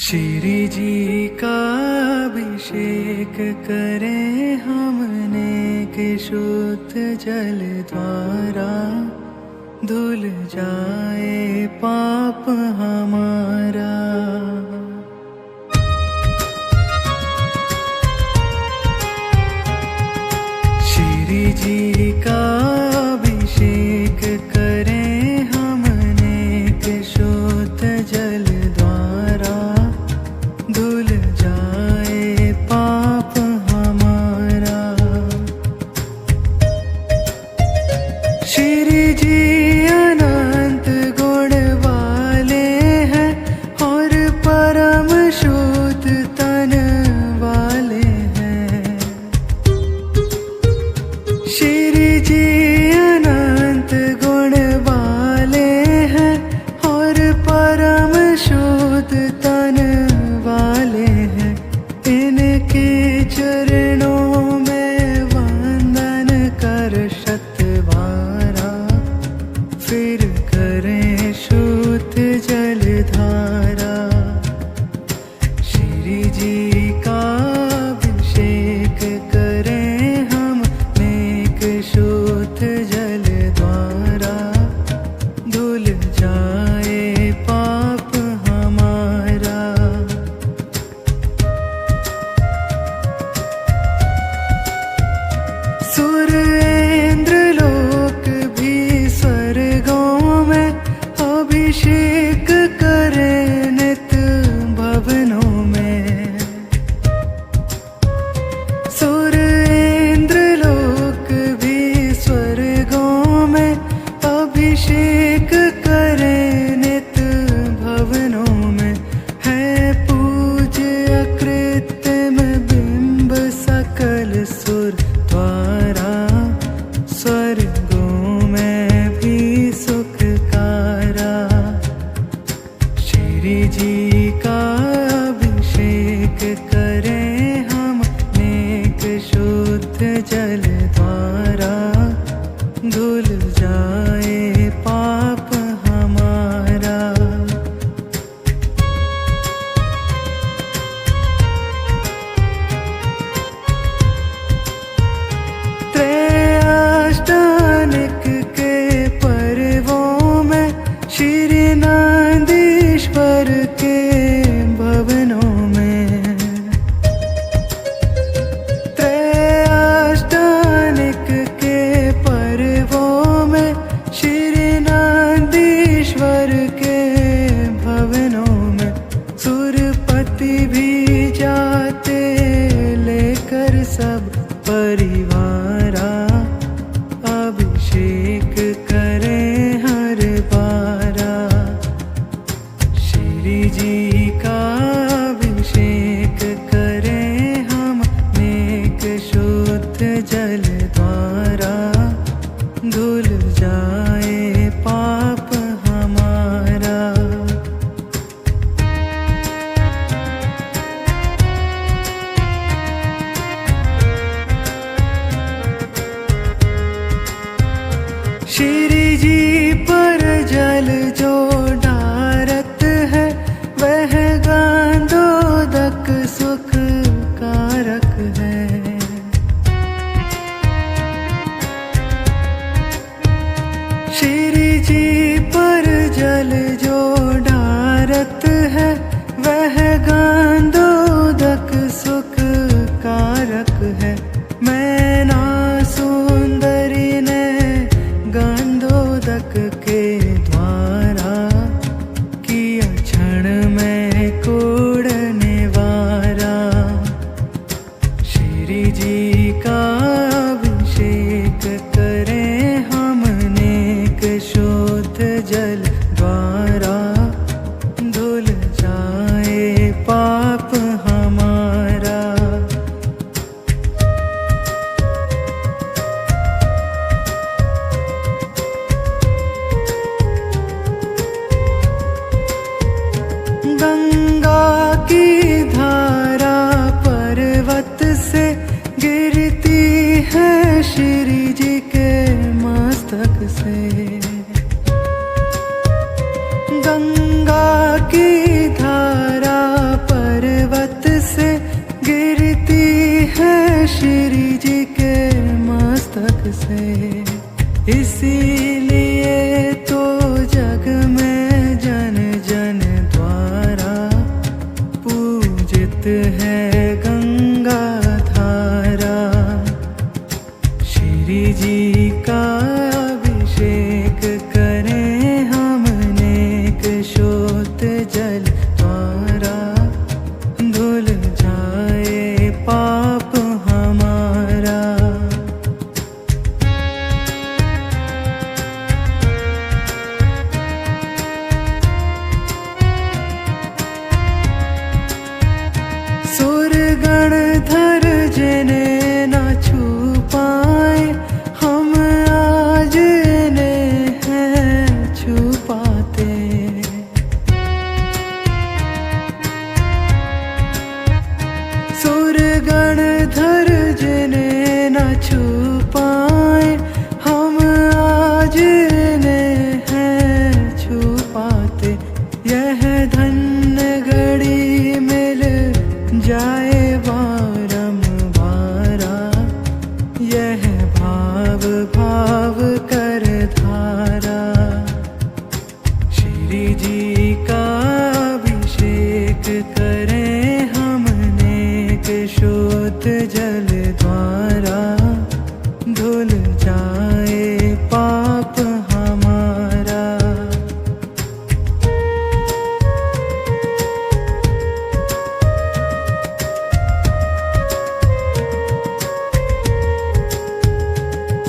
श्री जी का अभिषेक करें हमने कि शुद्ध जल द्वारा धुल जाए पाप हमारा। श्री जी का अभिषेक करें हमने कि शुद्ध जल द्वारा धुल जाए पाप हमारा। श्री जी अनंत गुण वाले हैं और परम शुद्ध तन वाले हैं। श्री जी अनंत गुण वाले हैं और परम शुद्ध तन वाले हैं। इनके चरणों में वंदन कर शतवारा, फिर करें शुद्ध जल धारा। श्री जी का अभिषेक करें हम नेक शुद्ध जल द्वारा धुल जाए पाप हमारा। सुर इंद्र लोक भी स्वर्गों में अभिषेक करें नित भवनों में। सुर इंद्र लोक भी स्वर्गों में अभिषेक करें नित भवनों में। है पूज्य कृत्रिम बिंब सकल सुर द्वारा स्वर्गों में भी सुखकारा। श्री जी का अभिषेक करें हम नेक शुद्ध जल द्वारा धुल जाए पाप हमारा। त्रयाष्टानिक के पर्वों में श्री नंदीश्वर के भवनों में। त्रयाष्टानिक के पर्वों में श्री नंदीश्वर के भवनों में। सुरपति भी जाते लेकर सब परिवारा, अभिषेक करें हर बारा। श्री जी का अभिषेक करें हम नेक शुद्ध जल द्वारा धुल जाए पाप हमारा। श्री जी पर जल जो ढारत है वह गांधोदक सुख कारक है। श्री जी पर जल जो ढारत है वह गांधोदक सुख कारक है। मैना सुंदरी ने गांधोदक के द्वारा किया क्षण में कोड़ निवारा। श्री जी का अभिषेक करें हम नेक शुद्ध जल द्वारा धुल जाए पाप हमारा। गंगा की धारा पर्वत से गिरती है श्री जी के मस्तक से। गंगा की धारा श्री जी के मस्तक से। इसीलिए तो जग में जन जन द्वारा पूजित है गंगा धारा। श्री जी का अभिषेक करें हम नेक शोत जल द्वारा। धुल जाए पाप हमारा। सुर गणधर जिन्हें न छू पाए, हम आज इन्हें हैं छू पाते। सुर गणधर जिन्हें न छू पाए, हम आज इन्हें हैं छू पाते। यह धन्य घड़ी मिल जाए बारंबारा। यह भाव भाव कर धारा। श्री जी का अभिषेक करें हम नेक शुद्ध जल द्वारा। धुल जाए पाप हमारा।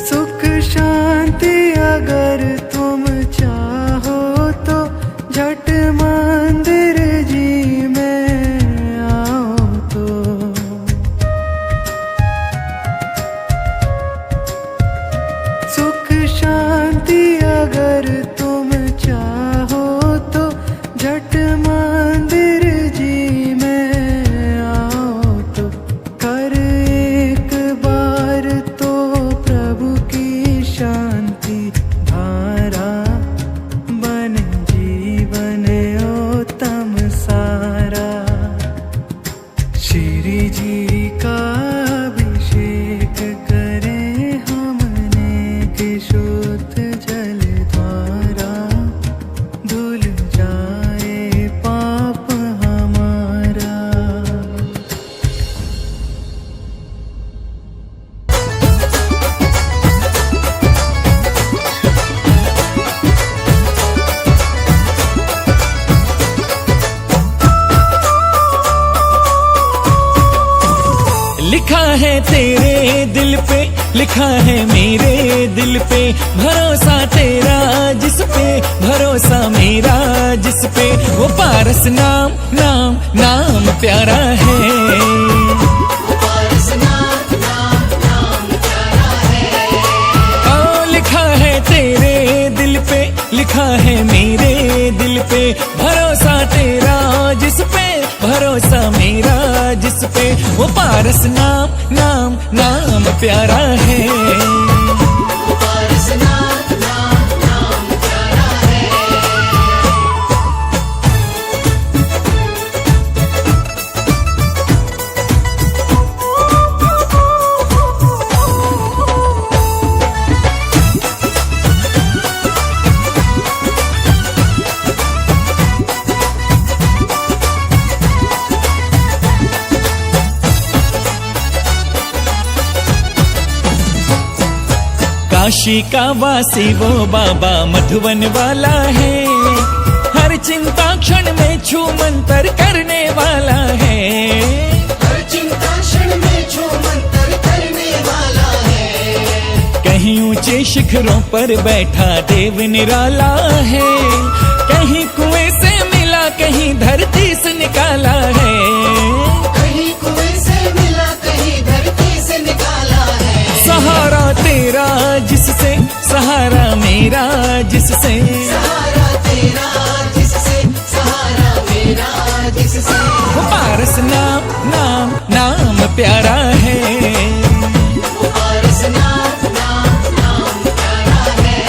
सुख शांति अगर तुम चाहो तो झट मंदिर जी में आओ तो। सुख शांति अगर तुम चाहो तो झट मंदिर जी में आओ तो। कर एक बार तो प्रभु की शांति धारा। बन जीवन उत्तम सारा। श्री जी का अभिषेक करें हम नेक शुद्ध जल द्वारा। धुल जाए पाप हमारा। लिखा है तेरे दिल पे, लिखा है मेरे दिल पे। भरोसा तेरा जिस पे, भरोसा मेरा जिस पे। वो पारस नाम नाम नाम प्यारा है। ओ लिखा है तेरे दिल पे, लिखा है मेरे दिल पे। भरोसा तेरा जिस पे, भरोसा मेरा जिस पे। वो पारस नाम नाम नाम प्यारा है। पारस नाम नाम नाम प्यारा है। काशी का वासी वो बाबा मधुवन वाला है। हर चिंता क्षण में छू मंतर करने वाला है। हर चिंता क्षण में छू मंतर करने वाला है। कहीं ऊंचे शिखरों पर बैठा देव निराला है। कहीं कुएं से मिला, कहीं धरती से निकाला है। कहीं कुएं से मिला, कहीं धरती से निकाला है। सहारा तेरा जिससे, सहारा मेरा जिससे। सहारा तेरा जिससे, सहारा मेरा जिससे। वो पारस नाम नाम नाम प्यारा है। वो पारस नाम नाम नाम प्यारा है।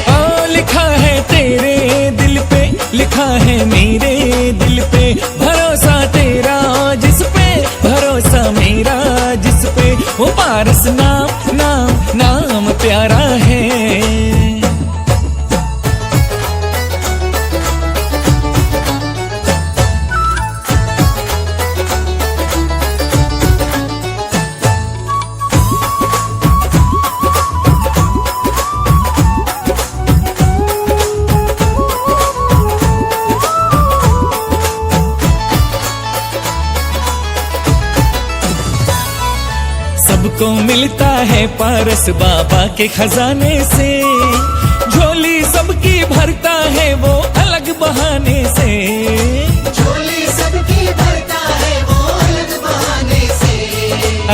ओ लिखा है तेरे दिल पे, लिखा है मेरे दिल पे। भरोसा तेरा जिस पे, भरोसा मेरा जिस पे। वो पारस नाम नाम नाम प्यारा है। सबको मिलता है पारस बाबा के खजाने से, झोली सबकी भरता है वो अलग बहाने से। झोली सबकी भरता है वो अलग बहाने से।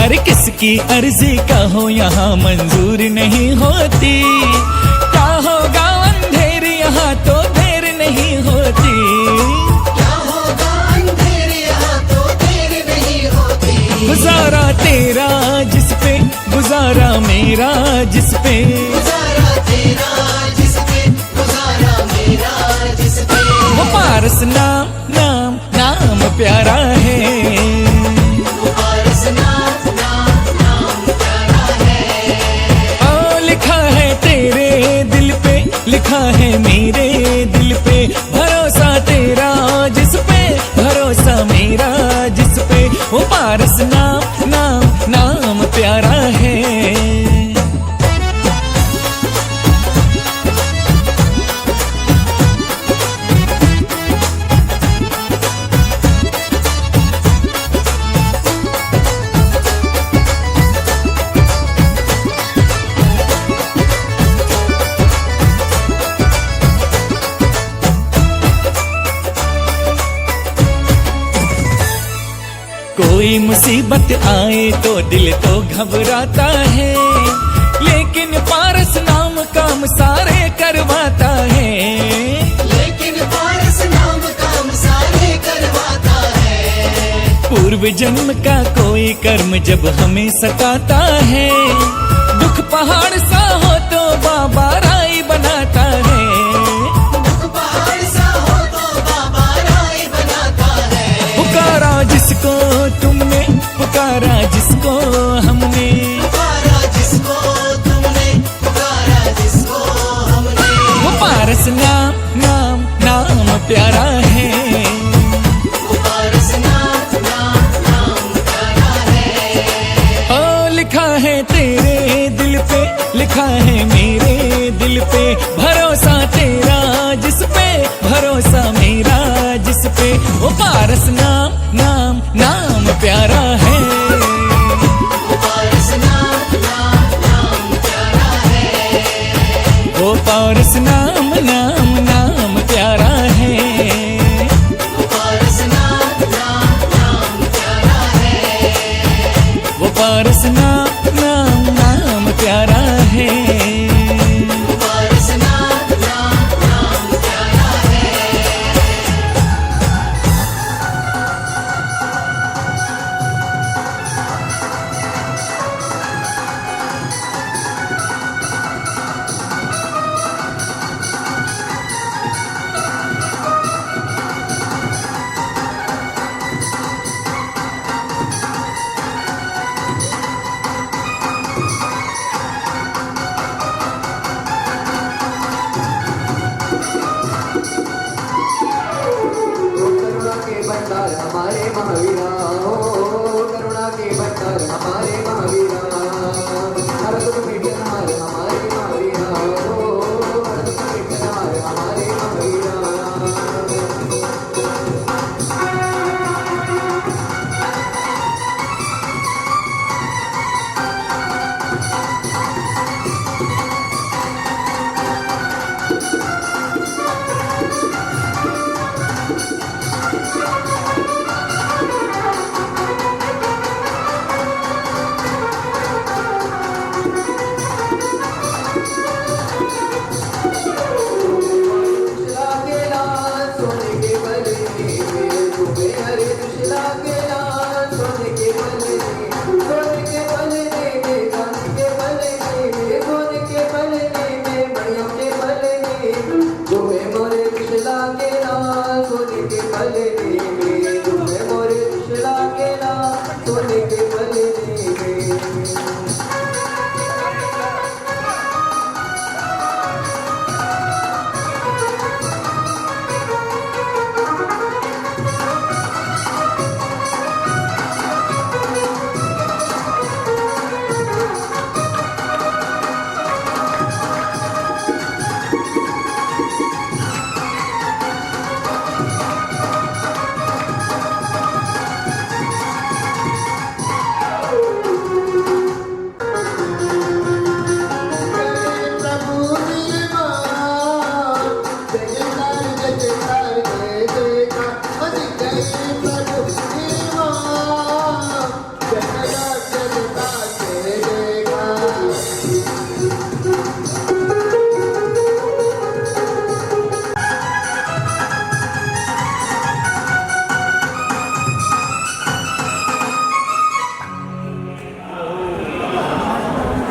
अरे किसकी अर्जी का हो यहाँ मंजूर नहीं होती, क्या होगा अंधेर यहाँ तो देर नहीं होती। क्या होगा अंधेर यहाँ तो देर नहीं होती। गुजारा तेरा जिस पे गुजारा मेरा जिस पे, गुजारा तेरा जिस पे गुजारा मेरा जिस पे। वो पारस नाम नाम नाम प्यारा है। वो पारस नाम नाम नाम प्यारा है। ओ लिखा है तेरे दिल पे, लिखा है मेरे दिल पे, भरोसा तेरा जिस पे भरोसा मेरा जिस पे। वो पारस नाम नाम नाम प्यारा है। कोई मुसीबत आए तो दिल तो घबराता है, लेकिन पारस नाम काम सारे करवाता है। लेकिन पारस नाम काम सारे करवाता है। पूर्व जन्म का कोई कर्म जब हमें सताता है, दुख पहाड़ सा हो तो बाबा राय बनाता है। दुख पहाड़ सा हो तो बाबा राय बनाता है। पुकारा जिसको तुमने, पुकारा जिसको हमने, पुकारा जिसको तुमने, पुकारा जिसको हमने। वो पारस नाम नाम नाम प्यारा है। वो पारस नाम नाम नाम प्यारा है। ओ लिखा है तेरे दिल पे, लिखा है मेरे दिल पे, भरोसा तेरा जिस पे भरोसा मेरा जिस पे। वो पारस नाम नाम नाम प्यारा है। वो पारस नाम नाम नाम प्यारा है। वो पारस नाम नाम नाम प्यारा है। वो पारस नाम नाम नाम प्यारा है। वो पारस नाम नाम नाम प्यारा है। वो पारस नाम नाम नाम प्यारा है।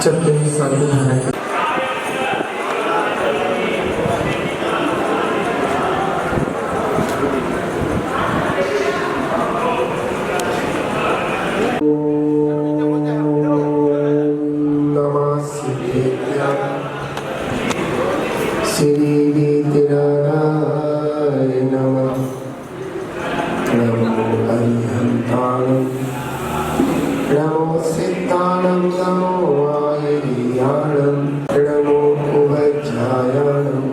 चतुर्थ सर्वधारण नमो सिद्धानं नमो आयर्याणं नमो कुवज्जायाणं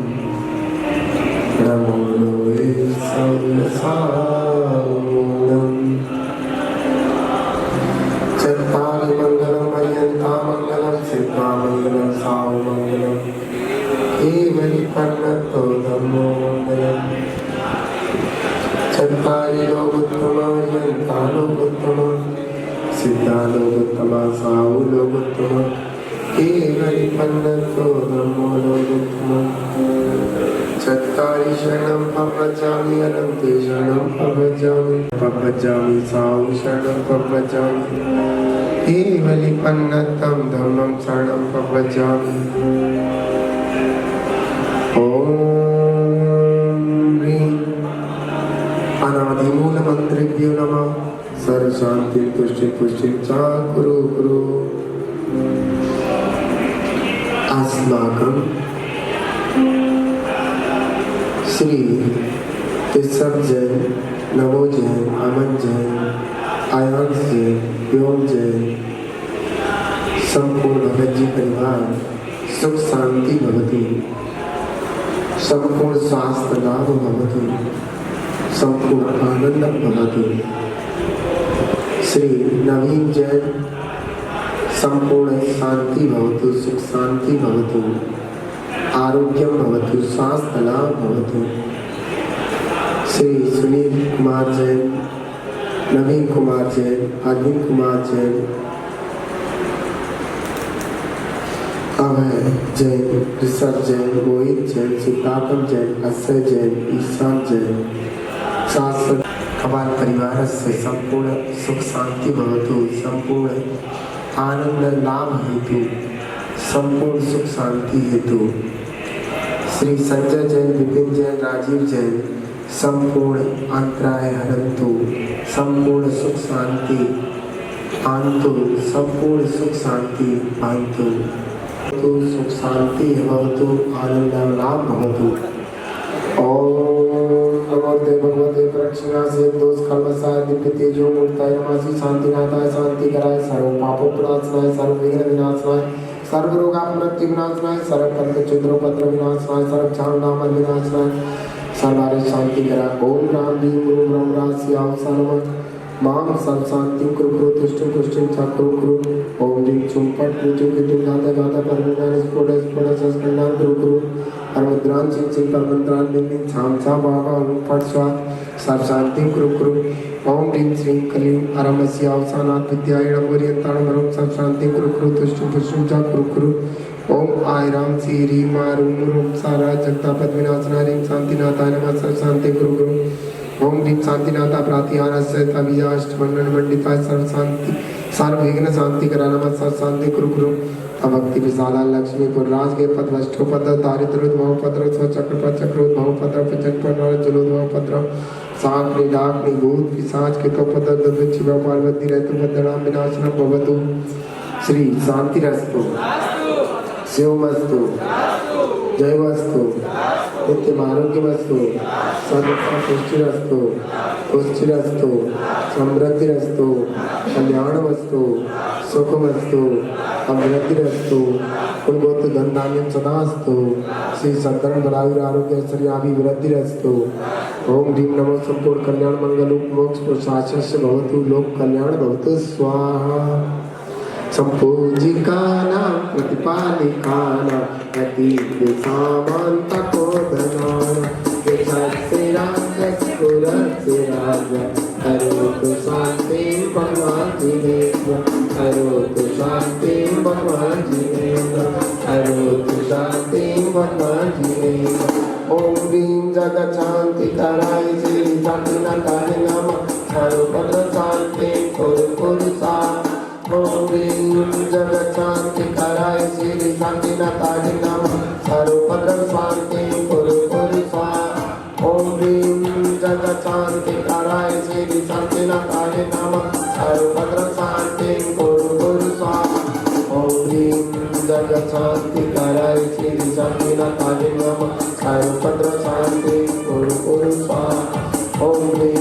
नमो लोके संसारणं चत्तारि मङ्गलं पर्यन्ता मङ्गलं सिद्धा मङ्गलं सावमङ्गलं केवलिपन्नतो धम्मो मङ्गलम् चत्तारि लोकोत्तमा पर्यन्ता लोकोत्तमा सिद्धा लोकोत्तमा साहु लोकोत्तमा केवलिपन्नतो धम्मो लोकोत्तमा चत्तारि शरणं प्रव्रजामि अनन्ते शरणं प्रव्रजामि साहु शरणं प्रव्रजामि केवलिपन्नतं धम्मं शरणं प्रव्रजामि ॐ ह्रीं अनादिमूलमन्त्रेभ्यो नमः सर्व शांति तुष्टि पुष्टि चा कुरु कुरु अस्माकं श्री केशव जैन नवो जैन अमन जैन आयांश जैन व्योम जैन संपूर्ण भगत जी परिवार सुख शांति भवतु संपूर्ण स्वास्थ्य लाभ भवतु संपूर्ण आनंद भवतु श्री नवीन जैन संपूर्ण शांति भवतु सुख शांति भवतु आरोग्यम भवतु स्वास्थ्य लाभ भवतु श्री सुनील कुमार जैन नवीन कुमार जैन अरविंद कुमार जैन अभय जैन ऋषभ जैन रोहित जैन सिद्धार्थम जैन अक्षय जैन ईशान जैन शास्त्र कबाल परिवार से संपूर्ण सुख शांति भवतु संपूर्ण आनंद लाभ हेतु संपूर्ण सुख शांति हेतु श्री संजय जैन विपिन जैन राजीव जैन संपूर्ण अंतराय हरन्तु संपूर्ण सुख शांति आंतु संपूर्ण सुख शांति आंतु सुख शांति भवतु आनंद लाभ भवतु नमोते भगवते प्रक्षिणा से दोष कल्मषाय दिव्य तेजो मूर्ताय नमः शांतिनाथाय शांति कराय सर्व पापों प्रणाशनाय सर्व विघ्न विनाशनाय सर्व रोगापमृत्यु विनाशनाय सर्व कल्प चित्रोपद्र विनाशनाय सर्व चांडामल विनाशनाय सर्वारे शांति कराय ओम राम ह्रीं गुरु ब्रह्म स्याम सर्व माम सर्व शांति कुरु कुरु तुष्टि पुष्टि चक्रु कुरु ओम ह्रीं चुम पट नीचु किटु गाता गाता परमिनान स्फोट स्फोट सस्कंडान कुरु कुरु परमुद्रान चिं चिं परमंत्रान बिंबिं छाम छाम बाबा फट स्वाहा सर्व शांति कुरु कुरु ओम ह्रीं श्रीं क्लीं अरमस्य अवसानात् विद्यायण पर्यन्ताणं वरं सर्व शांति कुरु कुरु तुष्टि पुष्टि कुरु कुरु ओम आय राम श्री ह्रीं मा रूम रूम सारा जगतापद विनाशना ह्रीं शांतिनाथाय नमः सर्व शांति कुरु कुरु ओम ह्रीं शांतिनाथा प्रातिहारस्य तविजाष्टमंडन मंडिताय सर्व शांति सर्व विघ्न शांति करा नमः सर्व शांति कुरु कुरु भक्ति विशाला लक्ष्मीपुर राज के पद वष्टोपद दारिद्रोद्भव पद्र स्वचक्रपद चक्रोद्भव पद्र जगपद जलोद्भव पद्र साग्नि डाग्नि भूत पिशाच के तो पद दक्षिण पार्वती रहतु पद्रणाम विनाशनम भवतु श्री शांतिरस्तु शिवमस्तु जयवस्तु नित्यम आरोग्यमस्तु सदुःखं पुष्टिरस्तु पुष्टिरस्तु समृद्धिरस्तु कल्याणमस्तु सुखमस्तु अमृतिरस्तु कुलगोत्र धन धान्यं सदास्तु श्री सद्धर्म बलायुर आरोग्य ऐश्वर्याभिवृद्धिरस्तु ओम ह्रीं नमो संपूर्ण कल्याण मंगल मोक्ष पुरुषाशस्य भवतु लोक कल्याण भवतु स्वाहा संपूजिकानां प्रतिपालिकानां यतिसामन्तकोदनानां विचक्षिराजस्फुरतिराज करोतु शान्तिं भगवान् जिनेन्द्र करोतु शान्तिं भगवान् जिनेन्द्र करोतु शान्तिं भगवान् जिनेन्द्र ओम ह्रीं जगच्छान्तिकराय श्री शान्तिनाथाय नमः सर्वपद शान्तिं कुरु कुरु सा ओम ह्रीं जगत शांति कराय श्री शांतिनाथाय नमः सर्वभद्र शांति कुरु कुरु स्वाहा ओम ह्रीं जगत शांति कराय श्री शांतिनाथाय नमः सर्वभद्र शांति कुरु कुरु स्वाहा ओम ह्रीं जगत शांति कराय श्री शांतिनाथाय नमः सर्वभद्र शांति कुरु कुरु स्वाहा ओम ह्रीं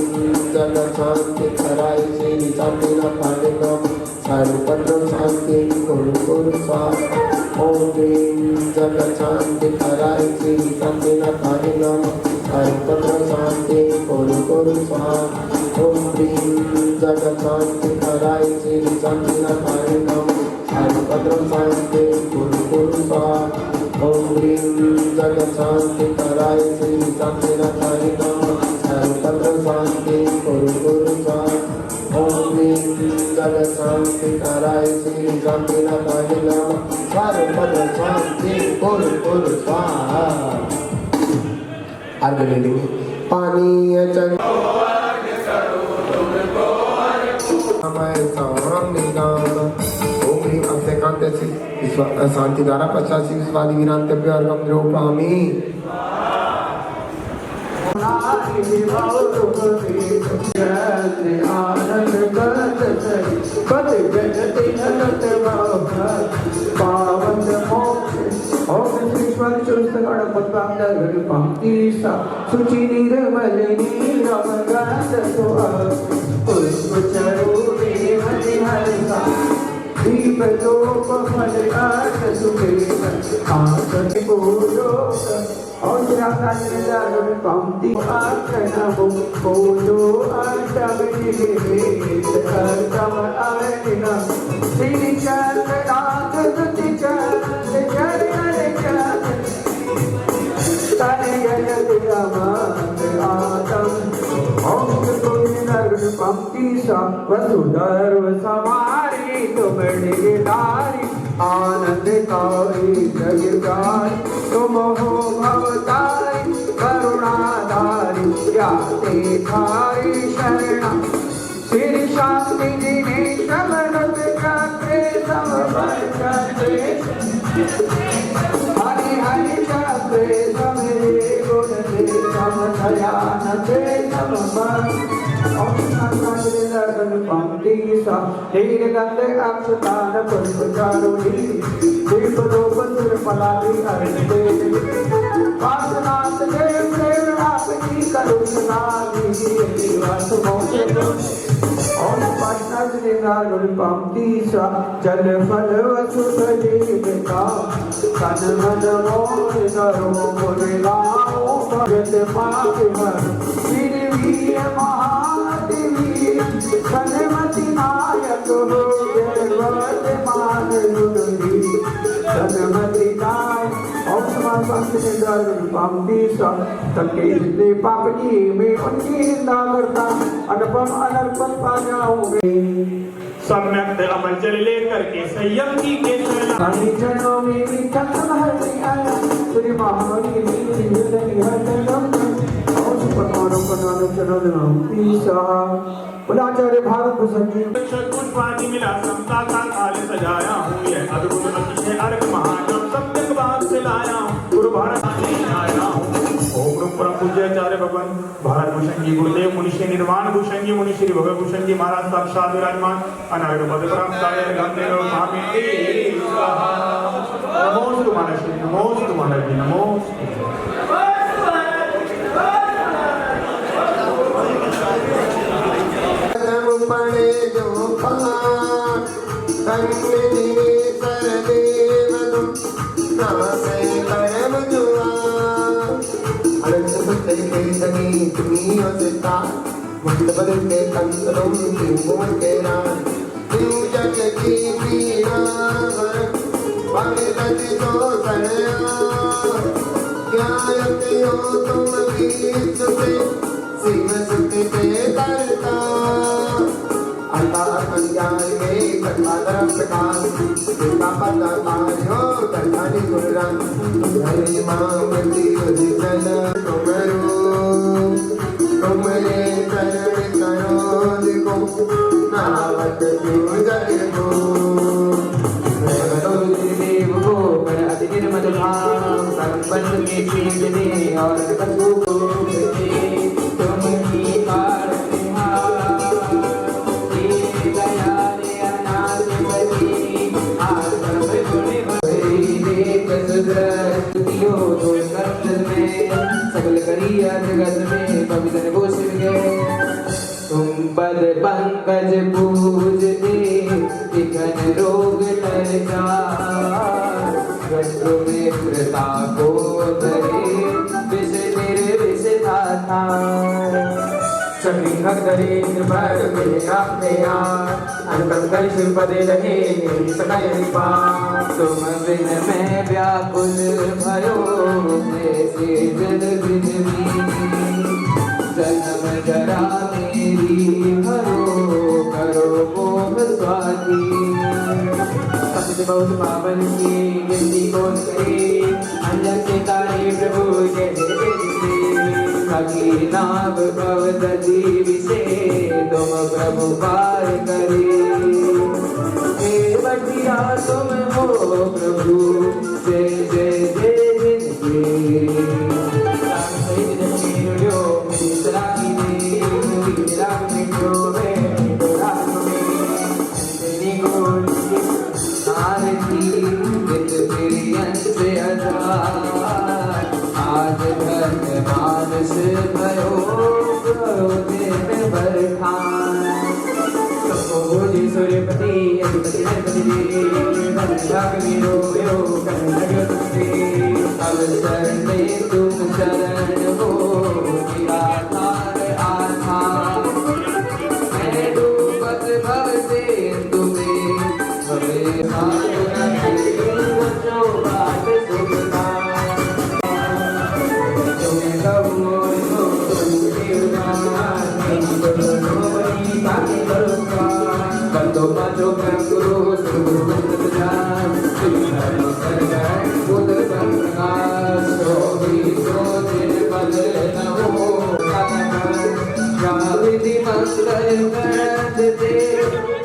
जगत शांति कराय श्री शांतिनाथाय नमः सर्वभद्र शांति कुरु कुरु स्वाहा ओम ह्रीं जगत शांति कराय श्री शांतिनाथाय नमः सर्वभद्र शांति कुरु कुरु स्वाहा ओम ह्रीं जगत शांति कराय श्री शांतिनाथाय नमः सर्वभद्र शांति कुरु कुरु स्वाहा ओम ह्रीं जगत शांति कराय श्री शांतिनाथाय नमः सर्वभद्र शांति कुरु कुरु स्वाहा ओम ह्रीं जगत शांति कराय श्री शांतिनाथाय नमः सर्वभद्र शांति कुरु कुरु स्वाहा। अर्घ ले लेंगे पानी चल ओम ह्रीं अब से कांते शांति द्वारा 85 विश्वादि विरांतव्य अर्घम द्रौपामी आनंद पावन मोक्ष सुचि निर्मलिनी दीप फल और पंक्ति बोलो श्री चंद्रनाथ पंक्ति वसुधर्व समारी तुमरी गिटारी आनंदकारी जगदारी तुम हो भवतारी करुणाधारी याते थारी शरणा श्री शांति जिने शमनत करते सब करते हरि हरि करते समरे गुण दे सम दयान दे सम पंक्ति सा हीर गंधे अक्षतान पुष्प चारुणी दीप रूप सुर फलादी अर्घे वासनाथ देव देव आपकी करुणा लीजिए वास मोक्ष और पटना श्रीनाथ पंक्ति सा जल फल वसुध जीविका तन मन मोह करो मुरलाओ भगत पाप वीर वीर महादेवी धनमति नायक हो मान जुड़ी धनमति नायक और समाज पंक्ति सा तके जितने पाप किए मैं उनकी निंदा करता अनुपम अनर्पण पा जाऊंगे सम्यक अमल जल लेकर के संयम की के चरणों में भी चंदन हरि आया श्री महामणि हृदय हरदम और सुपरमानो कनानो चरणों पीसा बुलाचार्य भारत भूषण जी कुछ पानी मिला समता का थाल सजाया हूँ ये अद्भुत अतिशय अर्घ महानव सत्य बात से लाया हूँ गुरु भारत आया हूँ ओम परम पूज्याचार्य भगवान भारत भूषण जी गुरुदेव मुनि श्री निर्वाण भूषण जी मुनि श्री भगत भूषण जी महाराज साक्षात विराजमान अनागर पद परम कार्य गंधेर स्वामी नमोस्तु मानव श्री नमोस्तु मानव जी नमोस्तु पड़े जो सरदेव नासे करम जुआ अनंत पुत्र सनी तुम्ही असता मुक्तबल के कंसलों की मोह के रान दिव जग की पीड़ा भगत तो सनया ज्ञात हो तुम गीत से शिव सुख के करता अंतर संज्ञान में कथाधर प्रकाश कृपा पता कार्यो कथानि गुरुराम हरि मामति उदितन तुमरो तुमरे चरण करो दिको नावत जो जग को जगत में पवित्र भूषित गए तुम पद पंकज पूजते विघ्न रोग टल जाए शत्रु मित्रता को धरे विष निर्विष था चक्री खगरे पर मिले आपने यार अनुकम कर शिव पदे लगे सकाय निपा तुम बिन में व्याकुल भयो जैसे जल बिजली जन्म जरा मेरी हरो करो मोह स्वाति सत्य बहुत पावन की गिनती कौन करे अंजन से तारे प्रभु जय सखी नाम भवदती विषे तुम प्रभु पार करे हे बटिया तुम हो प्रभु जय जय जय आज धन मानस भयो क्रोधे में बरठान बोले सूर्यपति अधिपति नरपति वीरो व्यो कर्ण तुमसे अब शरण तुम शरण हो निराधार आधार मैं डूबत भव से तुम्हें हमें जो बात सुनता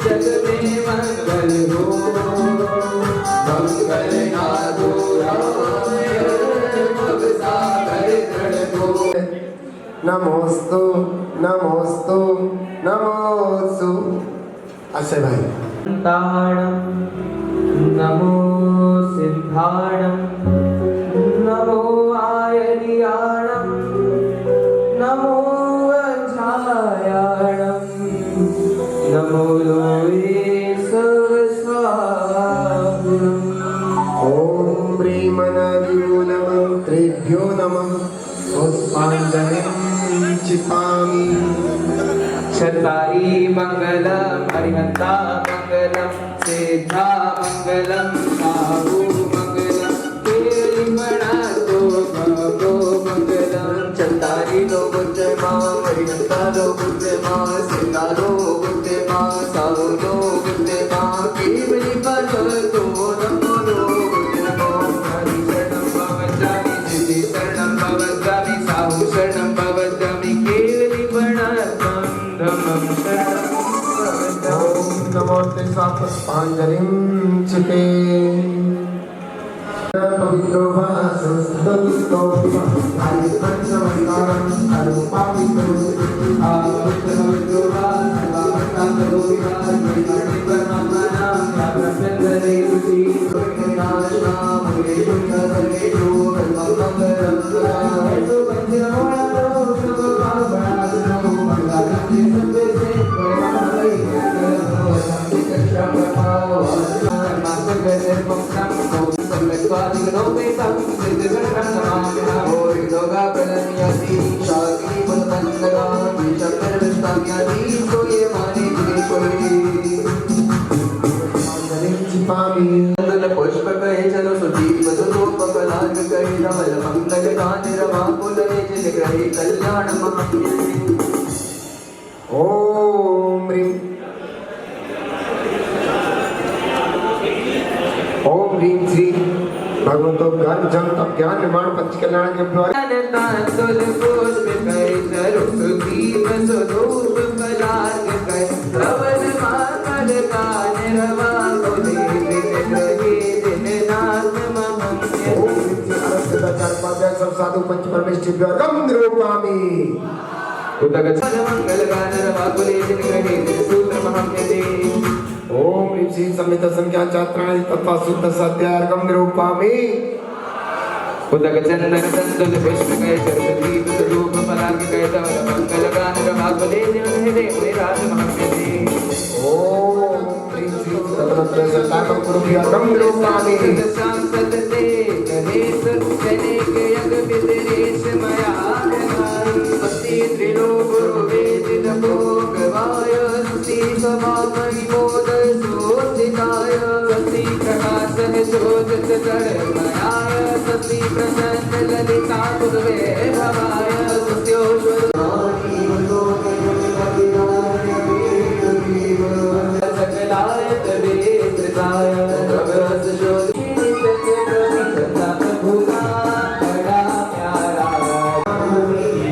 जग में मंगल हो मंगल नादो नमोस्तु नमोस्तु नमोस्तु असे भाई ताणं नमो सिद्धाणं नमो आयर्याणं नमो वज्रायाणं नमो लोये सहस्राभुजम् ओम ह्रीमनादिमूलमन्त्रेभ्यो नमः पुष्पाञ्जलिं क्षिपामि शतारी मंगलम हरिहंता मंगलम सिद्धा मंगलम साहु मंगलम केलिमणा तो भगो मंगलम शतारी लो बुद्ध मां हरिहंता लो बुद्ध मां सिद्धा लो बुद्ध मां साहु लो बुद्ध मां केवली पद तो नमो लो बुद्ध मां हरि शरणं भवजामि सिद्धि शरणं भवजामि साहु शरणं भवजामि केवली प्रणतम् ओम नमो तेसा पुष्पाञ्जलिं क्षिपे पवित्रो वा संस्तुतो हरि पंचमविकारं अनुपावितो पवित्रो वा सर्वाभक्तांतो विहार परिपाटे परमात्मनां व्याप्रचंदने रुचि नाशनां मुलेषु सर्वेषु ब्रह्ममंगलं सदाहेतु पंचमोणारो सर्वभावनाशनो मंगलानि सर्वे पुष्प कहे चलो सुदीप स्वरूप पलाग कहे धवल मंगल गान रमा कुल जिन ग्रहे कल्याण महादेव ओम ह्रीं श्री भगवतो ज्ञान जन तप ज्ञान निर्माण पंच कल्याण के द्वारा तांतुल पुष्प कहे चलो सुदीप स्वरूप पलाग कहे धवल मंगल गान रमा कुल जिन ग्रहे जिन नाथ महादेव ओम ह्रीं श्री अरस्ताचार पाद्य सब साधु पंच परमेष्टि द्वारकम निरूपामि मंगल गान रमा कुल जिन ग्रहे जिन सूत्र महादेव ओम ह्रीं श्री संहित संख्या चात्राणि तत्वा शुद्ध सत्यार्गम निरूपामि उदक चंदन चंदन पुष्प कहे चरदीप स्वरूप पलाग राग कहता मंगल गान रमाकुले हृदय मुनि राज महंगते ओम श्री श्री तत्र सताम कुरुभ्यं लोकामि सांसदते गणेश जने के यग विदेश मया स्वस्ति त्रिलोक वेदित भोगवाय स्वस्ति सभा महिमोदय सोदिताय स्वस्ति प्रकाश ज्योतिष गणमयाय स्वस्ति प्रसन्न ललिता गुरुवे भवाय स्वस्त्योश्वर सकलाय वेदाय भगवत ज्योति प्रभुका बड़ा प्यारा श्री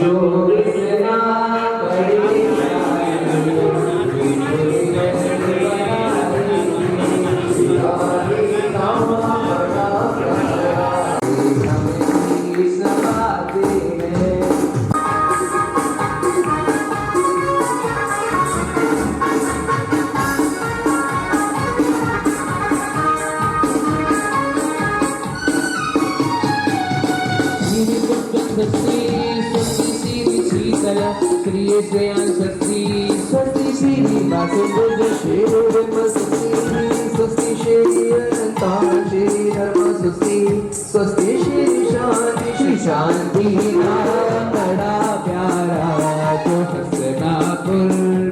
जोगिना बड़ी स्वस्ति श्री शांति बड़ा प्यारा जो हंसना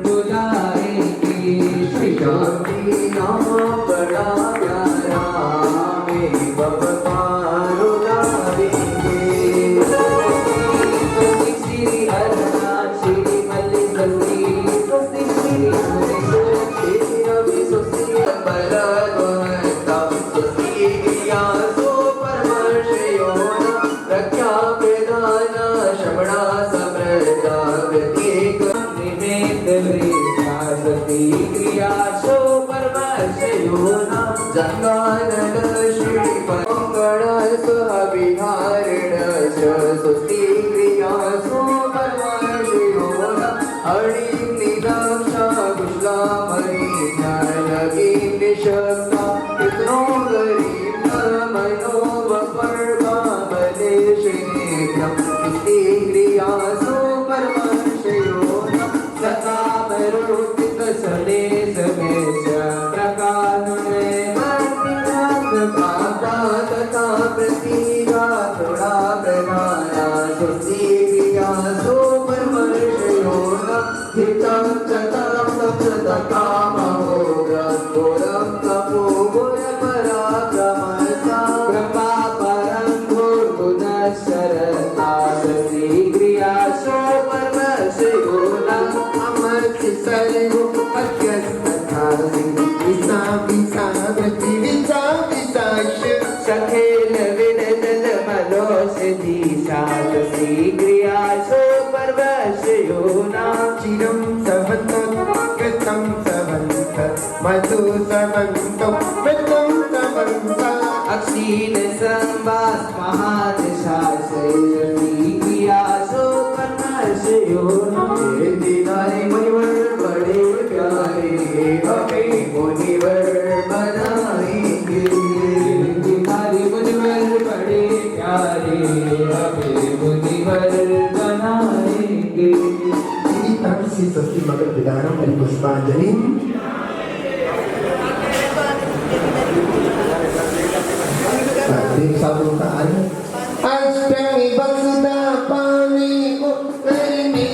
बुलाएगी श्री शांति नाम बड़ा प्यारा मेरी बप्पा रुलाएंगे स्वस्ति श्री हरना श्री मल्ली स्वस्ति श्री रवि स्वस्ति बड़ा क्रिया सो परमशयोना जंगानन श्री मंगल सुविहारिण स्वस्ति क्रिया सो परमशयोना हरि निदक्षा कुशला मरीना लगी निशक्ता इतनो गरीब मनो वपर्वा बले श्रीनेत्रम स्वस्ति क्रिया सो परमशयोना सदा मरुतित सदे समेश प्रकाशने मर्तिनाथ पाता तथा प्रतीगा थोड़ा प्रधाना स्वस्ति क्रिया सो परमर्षयोना हितं चतरं सप्तकामहोग्रं घोरं तपो गुण पराक्रमसा कृपा परं घोरगुणशरता स्वस्ति क्रिया सो परमर्षयोना सर्वो अत्यस्तथासि विसा विसा प्रति विसा विसाश सखेल विनदल मलोषधि सातसी क्रिया सो परवशयोना चिरं सवन्त कृतं सवन्त मधु सवन्त मृतं सवन्त अक्षीण संवास महादिशाशयति क्रिया सो परवशयोना दिनारे मुनिवर बड़े प्यारे हमें मुनिवर बनाएंगे दिनारे मुनिवर बड़े प्यारे हमें मुनिवर बनाएंगे ini tapi si sesti makan bidaram dari puspanjali Tadi satu kaan Astami baksuda pani Uttari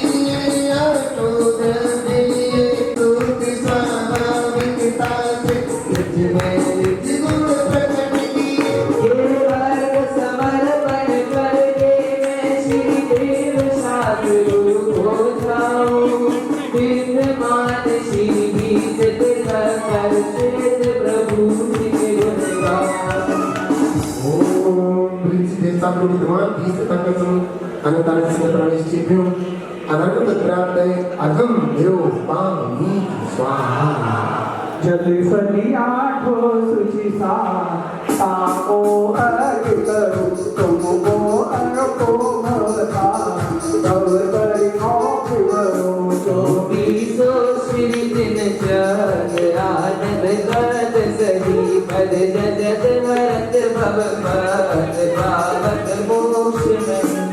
Ato dani Tuti swami kitase Yajmel jigur prakatiki ये वर्ग समर्पण करके मैं श्री देव साधु हो जाऊं विद्यमान श्री बीज कर प्रभु के गुण गाऊं Om Bhinte Sabru Vidwan Bhiste Tankasam Anatara Sinatranishchibhyo Ananta Tatrate Agam Dev Pami Swaha जल फली आठो सुचि ताको अर्घ करो तुमको अर्को भवता तव करि औखवरो जो बीसो श्री दिन चल आनंद गत सही पद जन जगत हरत भव पद पावक मोक्ष नहीं।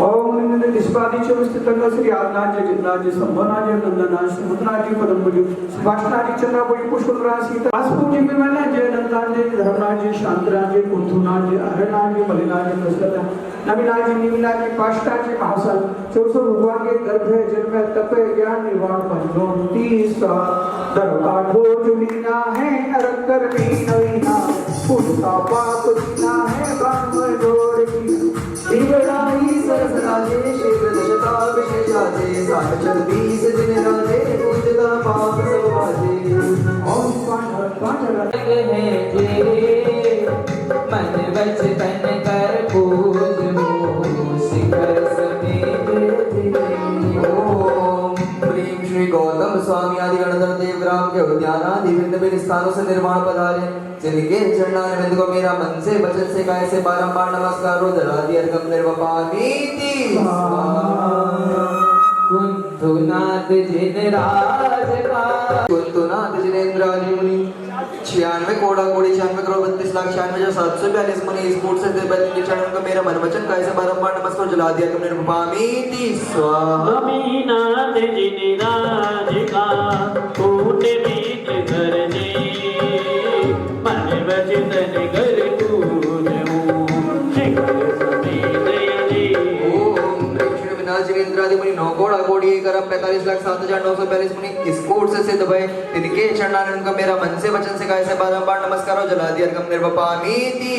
ओम निष्पादी चतुर्थ श्री आदनाज जिन्नाज संभनाज नंदनाज समुद्राज पदमभुज सुभाषनाज चंद्रापुरी पुष्पराज सीता आसपूजी विमलाज नंदाज धर्मनाज शांतराज कुंथुनाज अरनाज मलिनाज प्रसन्न नवीनाज निविनाज पाष्टाज महासन 400 भगवान के गर्भ है जन्म तप ज्ञान निर्वाण पंचों 30 दरबार जुलीना है अरक कर नवीना पुष्पा पाप दीना है ब्रह्म जोड़ की बिगड़ाई सरसराजे शिव दशता विशेषाजे साठ चल 20 दिन राजे पूजता पाप सब बाजे। ओम पांच है जे मन वचन कर पूज हो शिखर समेत ओम प्रेम श्री गौतम स्वामी आदि गणधर देव राम के उद्यानादि भिन्न भिन्न स्थानों से निर्माण पधारे जिनके चरणारविंद को मेरा मन से वचन से काया से बारंबार नमस्कार हो दलादि अर्घम निर्वपामि कुंतुनाथ जिन राज का कुंतुनाथ जिनेन्द्रादि मुनि 96 कोड़ा कोड़ी 96 करोड़ 32 लाख 96,742 मुनि इस कूट से के चरण को मेरा मन वचन काया से बारंबार नमस्कार जलादि अर्घम निर्वपामि स्वाहा। स्वामीनाथ जिन राज का कूट बीच कर दे मन वचन कर पूज हो शिखर समेत यदि। ओम श्री विनाश जिनेन्द्रादि मुनि 9 कोड़ा कोड़ी 1 अरब 45 लाख 7,942 मुनि इस कोट से सिद्ध भय इनके चरणारविंद को मेरा मन से वचन से काया से बारंबार नमस्कार हो जलादि अर्घम निर्वपामि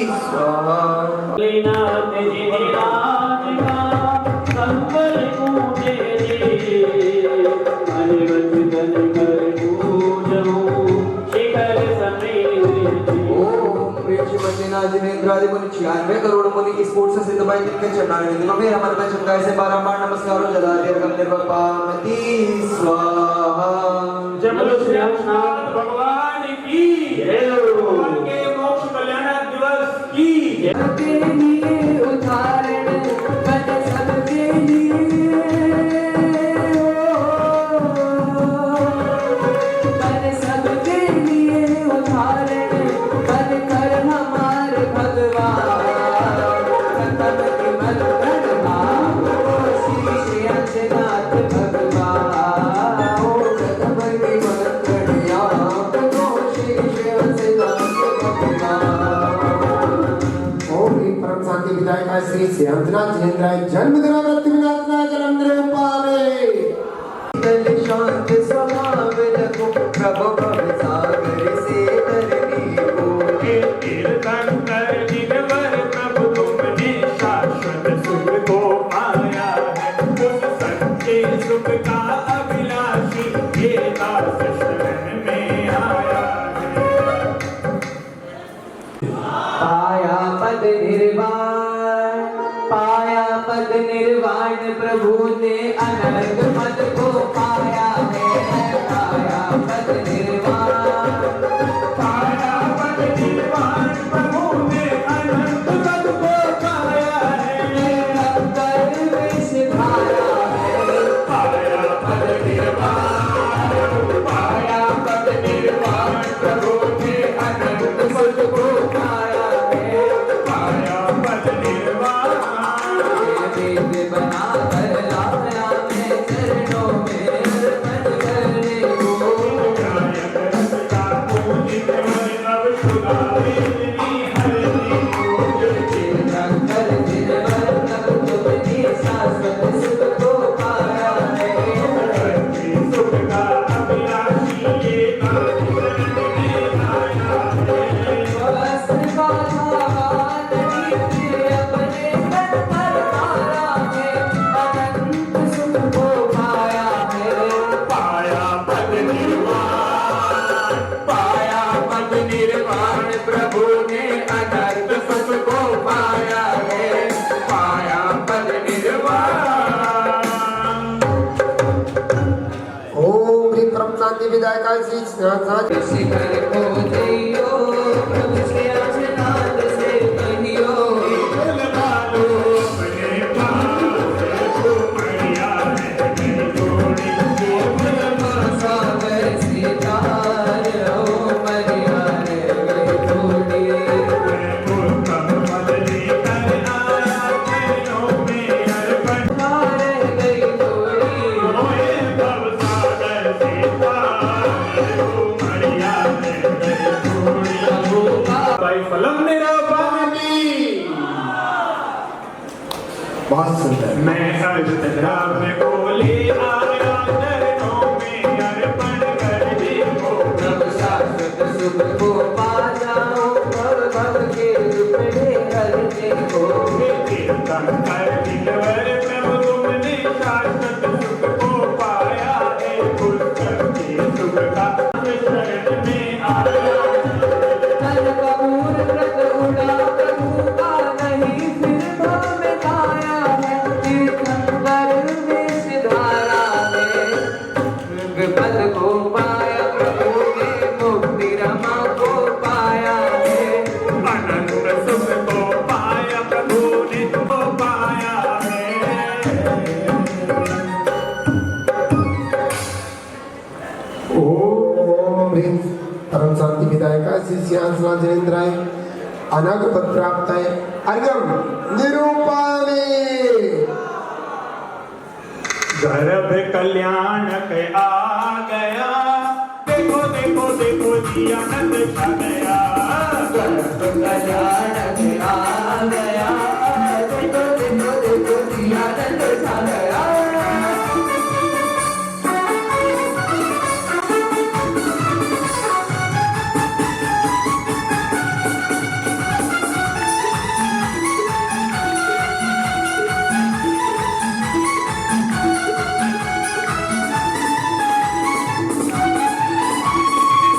स्वाहा। स्वामीनाथ जिन राज का संकर कूट दे मन वचन कर पूज हो शिखर समेत यदि। ओम प्रेम बद्रीनाथ जिनेन्द्रादि मुनि 96 करोड़ मुनि इस कोट से सिद्ध भाई इनके चरणारविंद में मेरा मन वचन काया से बारंबार नमस्कार हो जलादि अर्घम निर्वपामि स्वाहा। जब श्री कृष्ण भगवान की जय भगवान के मोक्ष कल्याण दिवस की जय। सबके लिए उदाहरण बन सबके लिए बन सबके लिए उदाहरण बन कर हमारे भगवान प्रथम विमल प्रभाव श्री श्री अंजनाथ भगवान प्रथम विमल प्रणयाम श्री श्री अंजनाथ भगवान। ओम ह्रीं परम शांति विधायका श्री सिद्धांतनाथ जिनेन्द्राय जन्मदिन व्रत विनाशनाय जलंधर पावे शीतल शांत स्वभाव रघु प्रभु भव सागर से तरनी को कीर्तन कर जिनवर प्रभु तुमने शाश्वत सुख को पाया है उस सच्चे सुख का अभिलाषी ये दास शरण में आया है। पाया पद निर्वाण प्रभु ने अनर्ग पद को पाया है। पाया पद निर्वाण पाया पद निर्वाण प्रभु ने अनंत पद को पाया है। कर विष धारा है। पाया पद निर्वाण पाया पद निर्वाण प्रभु ने अनंत पद को पाया है। पाया पद निर्वाण वेद बना कर लाया मैं चरणों में अर्पण करने को। गायक रसता पूजित मन अब सुनावेनी हरनी शंकर जिनवर तब तुमने शाश्वत सुख को पाया है। सुख का अभिलाषी ये दास शरण में आया है। वस्त्र बाधावान नित्य अपने तन पर तारा है। अनंत सुख को पाया है। पाया पद निर्वाण प्रभु ने अनंत सुख को पाया है। पाया पद निर्वाण ओम ह्रीं परम शांति विधायका श्री सिद्धांतनाथ शिखर को जइयो प्रभु से अंजनाथ से कहियो। बालो बने पास तो मैया है मेरी जोड़ी सागर से तार ओ मरिया रे बहुत सुंदर। मैं अर्ज राम को ले आया चरणों में अर्पण कर देखो। सब शाश्वत सुख को पा जाओ और भव के दुखड़े हरते हो। कीर्तन कर दिलवर प्रभु तुमने शाश्वत सुख को पाया है। पुष्कर के सुख का शरण में आया। तन कपूर व्रत उड़ा प्रभु का नहीं फिर धाम आया है। तीर्थंकर में सिधारा में विपद को पाया प्रभु ने मुक्ति रमा को पाया है। अनंत सुख को पाया प्रभु ने को पाया है। ओम ह्रीं परम शांति विदायका शिष्यांसना जनेन्द्राय अनग पद प्राप्त है अर्घम निरूपामी। गर्भ कल्याणक आ गया। देखो देखो देखो जी आनंद छा गया। गर्भ कल्याणक आ गया। देखो देखो देखो जी आनंद छा गया।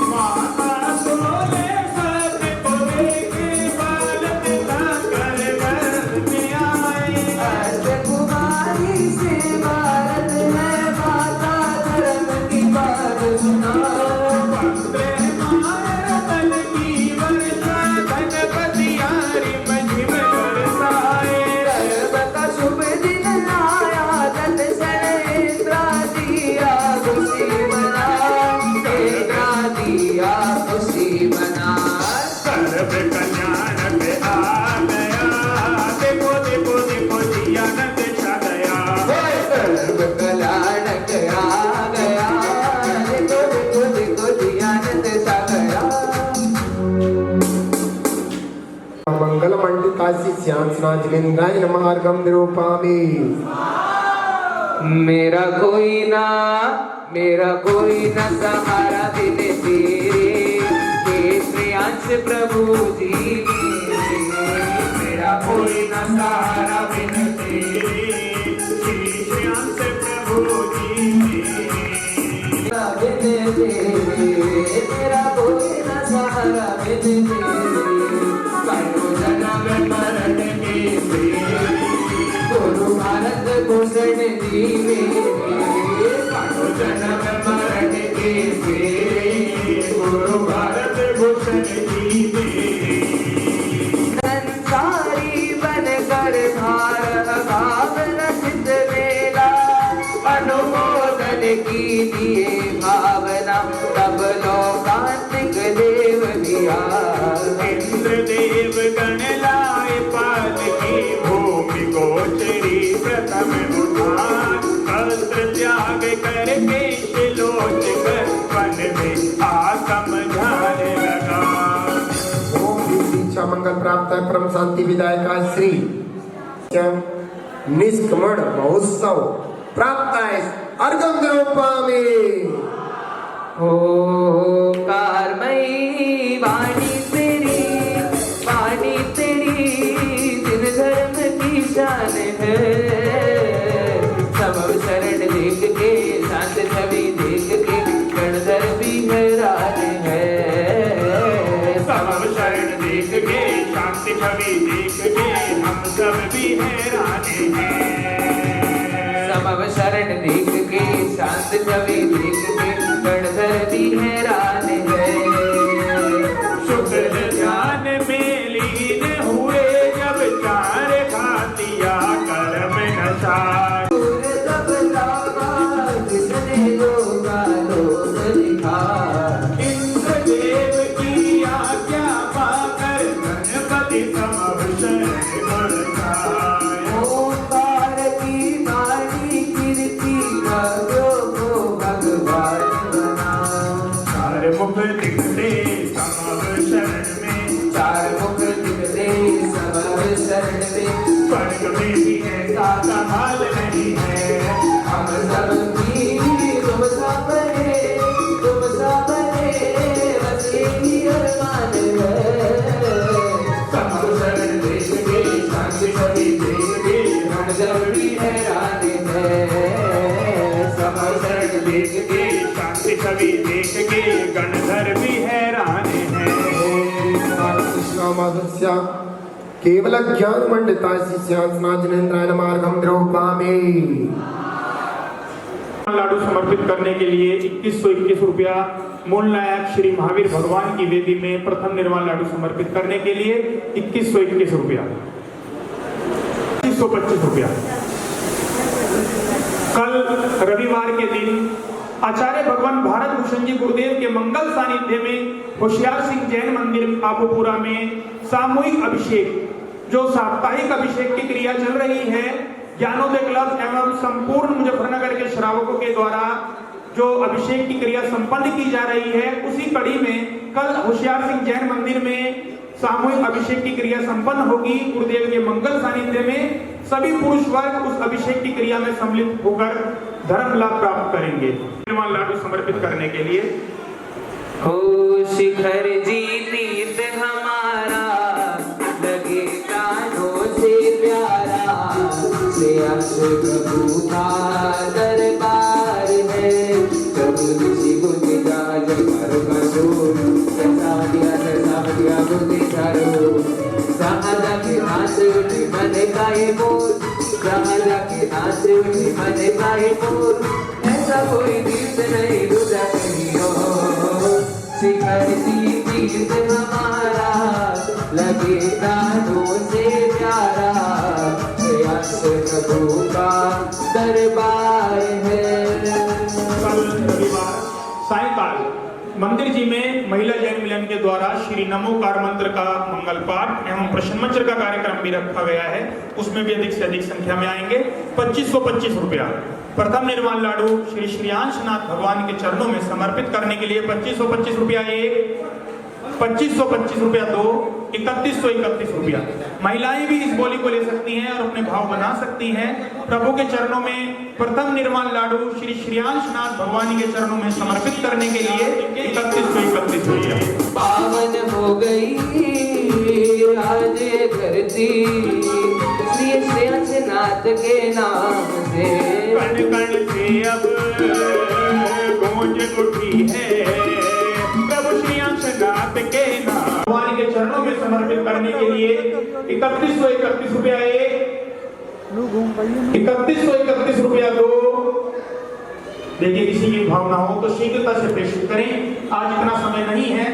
माता बोले सत्य को देखे बालक का कर गर्भ में आए। अर्ध कुमारी से भारत में माता धर्म की बात सुनाओ। वंदे मातरम की वर्षा गणपति यारी मझिम बरसाए। गर्भ का शुभ दिन आया दर्शन इंद्रा दिया खुशी मना। इंद्रा दिया खुशी मना। गर्भ कल्याणक आ गया। देखो देखो देखो जी आनंद छा गया। गर्भ कल्याणक आ गया। देखो देखो देखो जी आनंद छा गया। मंगल मंडिता शिष्यांसना जनेन्द्राय नमः अर्घम निरूपामी। मेरा कोई ना सहारा बिन तेरे हे श्रेयांश प्रभु जी मेरे। मेरा कोई ना सहारा बिन तेरे श्रीश्यांस प्रभु जी तेरा बिन तेरे। मेरा कोई ना सहारा बिन तेरे। करो जन्म मरण के फेरे। गुरु भारत भूषण जी मेरे। करो जन्म मरण के फेरे। गुरु भारत भूषण जी मेरे। संसारी बनकर भार भावना चित मेला। अनुमोदन कीजिए भावना तब लोकांतिक देव दिया। इंद्रदेव गण लाए पाल की भूमि गोचरी प्रथम उठान। अस्त्र त्याग करके शिलोच कर वन में आसम झाने लगा। ओम ह्रीं दीक्षा मंगल प्राप्त है परम शांति विदायका श्री निष्कमण महोत्सव प्राप्त है अर्घम निरूपामी। ओंकारमयी वाणी तेरी दिन धर्म की शान है। सब शरण देख के शांत छवि देख के गणधर भी हैरान है। सब शरण देख के शांति छवि देख के हम सब भी हैरान हैं। सब शरण देख के शांत छवि देख के गणधर भी हैरान है। शुक्र ध्यान में लीन हुए जब चार खातिया कर्म नशा। तब लावा जिसने लोगा लोग लिखा। इंद्रदेव की आज्ञा पाकर गणपति समव शरण बरसाए। ओंकार की वाणी कीर्ति गायो को भगवान बना। देख के शांति छवि देख के गणधर भी हैरान है। कृष्णामादस्य केवल ज्ञान मंडिता जिनेन्द्रायण मार्गम द्रौपामे। लाडू समर्पित करने के लिए 2121 रुपया मूल नायक श्री महावीर भगवान की वेदी में प्रथम निर्वाण लाडू समर्पित करने के लिए 2121 रुपया, 25 रुपया। कल रविवार के दिन आचार्य भगवान भारत भूषण जी गुरुदेव के मंगल सानिध्य में होशियार सिंह जैन मंदिर आबूपुरा में सामूहिक अभिषेक, जो साप्ताहिक अभिषेक की क्रिया चल रही है, ज्ञानोदय क्लब एवं संपूर्ण मुजफ्फरनगर के श्रावकों के द्वारा जो अभिषेक की क्रिया संपन्न की जा रही है, उसी कड़ी में कल होशियार सिंह जैन मंदिर में सामूहिक अभिषेक की क्रिया संपन्न होगी। गुरुदेव के मंगल सानिध्य में सभी पुरुष वर्ग उस अभिषेक की क्रिया में सम्मिलित होकर धर्म लाभ प्राप्त करेंगे। निर्वाण लाडू समर्पित करने के लिए हो शिखर जी तीर्थ हमारा लगे कानों से प्यारा, से प्रभु का दरबार है। प्रभु ऋषि बुद्धि का जबर मशहूर, जैसा दिया बुद्धि चारो। जहाँ के हाथ उठी मन का ये मोर, जहाँ के हाथ उठी मन का ये मोर, ऐसा कोई तीर्थ नहीं दूसरा कहीं हो। शिखर जी तीर्थ हमारा लगे कानों से प्यारा, प्रभु का दरबार है। कल रविवार सायंकाल मंदिर जी में महिला जैन मिलन के द्वारा श्री नमोकार मंत्र का मंगल पाठ एवं प्रश्न मंत्र का कार्यक्रम भी रखा गया है, उसमें भी अधिक से अधिक संख्या में आएंगे। 2525 रुपया प्रथम निर्वाण लाडू श्री श्रीयांशनाथ भगवान के चरणों में समर्पित करने के लिए 2525 रुपया एक, 2525 रुपया दो, 3131 रुपया। महिलाएं भी इस बोली को ले सकती हैं और अपने भाव बना सकती हैं। प्रभु के चरणों में प्रथम निर्वाण लाडू श्री श्रीयांशनाथ भगवान के चरणों में समर्पित करने के लिए 3131 रुपया। पावन हो गई आज धरती श्री श्रीयांशनाथ के नाम से, कण कण से अब गूंज उठी है प्रभु श्रीयांशनाथ के नाम। भगवान के चरणों में समर्पित करने के लिए 3131 रुपया एक, 3131 रुपया दो। देखिए किसी की भावना हो तो शीघ्रता से प्रेषित करें, आज इतना समय नहीं है।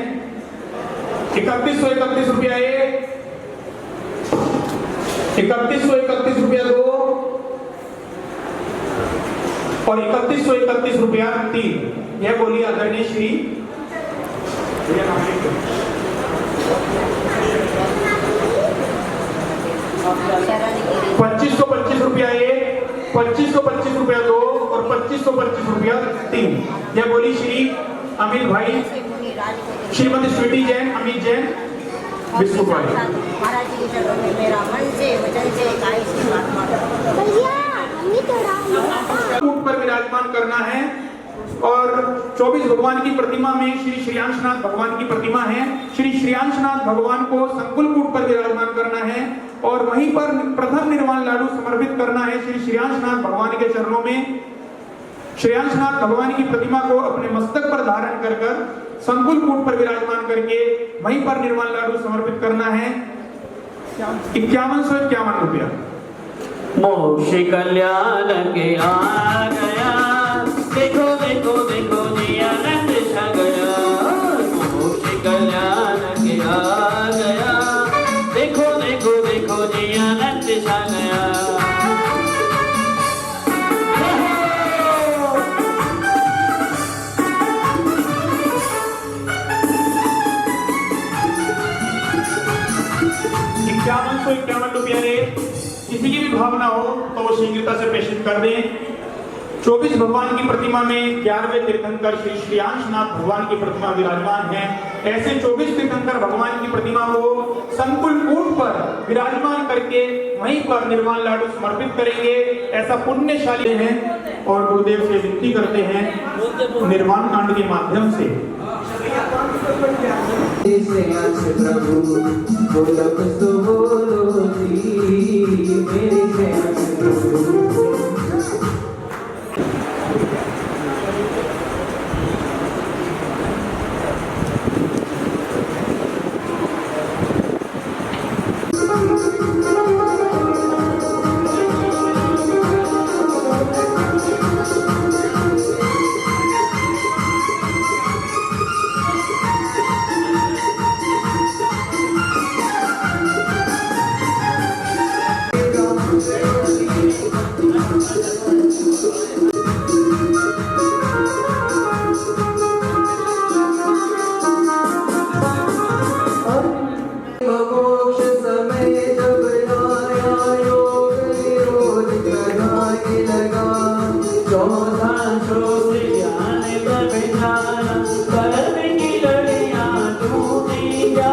3131 रुपया एक, 3131 रुपया दो और 3131 रुपया तीन। यह बोली आदरणीय श्री 2525 रुपया एक, 2525 रुपया दो और 2525 रुपया तीन। यह बोली श्री अमित भाई, श्रीमती स्वीटी जैन, अमित जैन, बिस्कुट वाली। महाराज जी के चरणों में मेरा मन से वचन से काई से प्रार्थना कूट पर विराजमान करना है और 24 भगवान की प्रतिमा में श्री श्रीयांशनाथ भगवान की प्रतिमा है। श्री श्रीयांशनाथ भगवान को संकुल कूट पर विराजमान करना है और वहीं पर प्रथम निर्वाण लाडू समर्पित करना है श्री श्रीयांशनाथ भगवान के चरणों में। श्रीयांशनाथ भगवान की प्रतिमा को अपने मस्तक पर धारण कर संकुल कूट पर विराजमान करके वहीं पर निर्वाण लाडू समर्पित करना है। 5151 रुपया। मोक्ष कल्याण के आ गया, देखो देखो देखो जी आनंद छा गया। मोक्ष कल्याण के आ गया, देखो देखो देखो जी आनंद छा गया। रुपया है। किसी की भी भावना हो तो वो शीघ्रता से प्रेषित कर दें। 24 भगवान की प्रतिमा में 11वें तीर्थंकर श्री श्रीयांशनाथ भगवान की प्रतिमा विराजमान है। ऐसे 24 तीर्थंकर भगवान की प्रतिमा को संकुल कूट पर विराजमान करके वहीं पर निर्वाण लाडू समर्पित करेंगे। ऐसा पुण्यशाली है और गुरुदेव से विनती करते हैं निर्वाण कांड के माध्यम से। प्रभु बोलो कुछ तो बोलो जी, मेरे चौधांशों से ज्ञान का बिठाना कर्म की लड़ियां टूटिया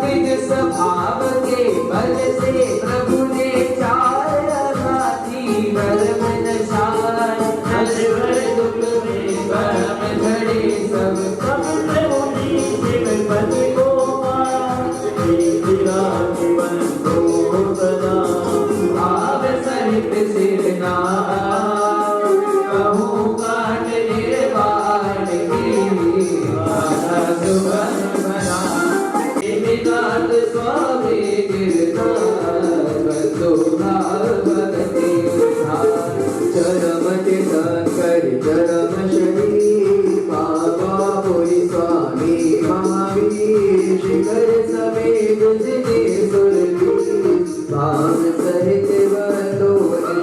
निज स्वभाव के बल से प्रभु ने चार हाथी धर्म नशार नश्वर दुख में परम धड़े सब सबसे मुनि शिव पद को तेरा जीवन को सदा भाव सहित सिर कहूँ काट निर्वाण की सुबह बना निकाल स्वामी गिरधार बंधु भाव भक्ति चरम चिंतन कर चरम शरीर बाबा पुरी स्वामी महावीर शिखर समेत जिने सुरवीर भाव सहित बंधु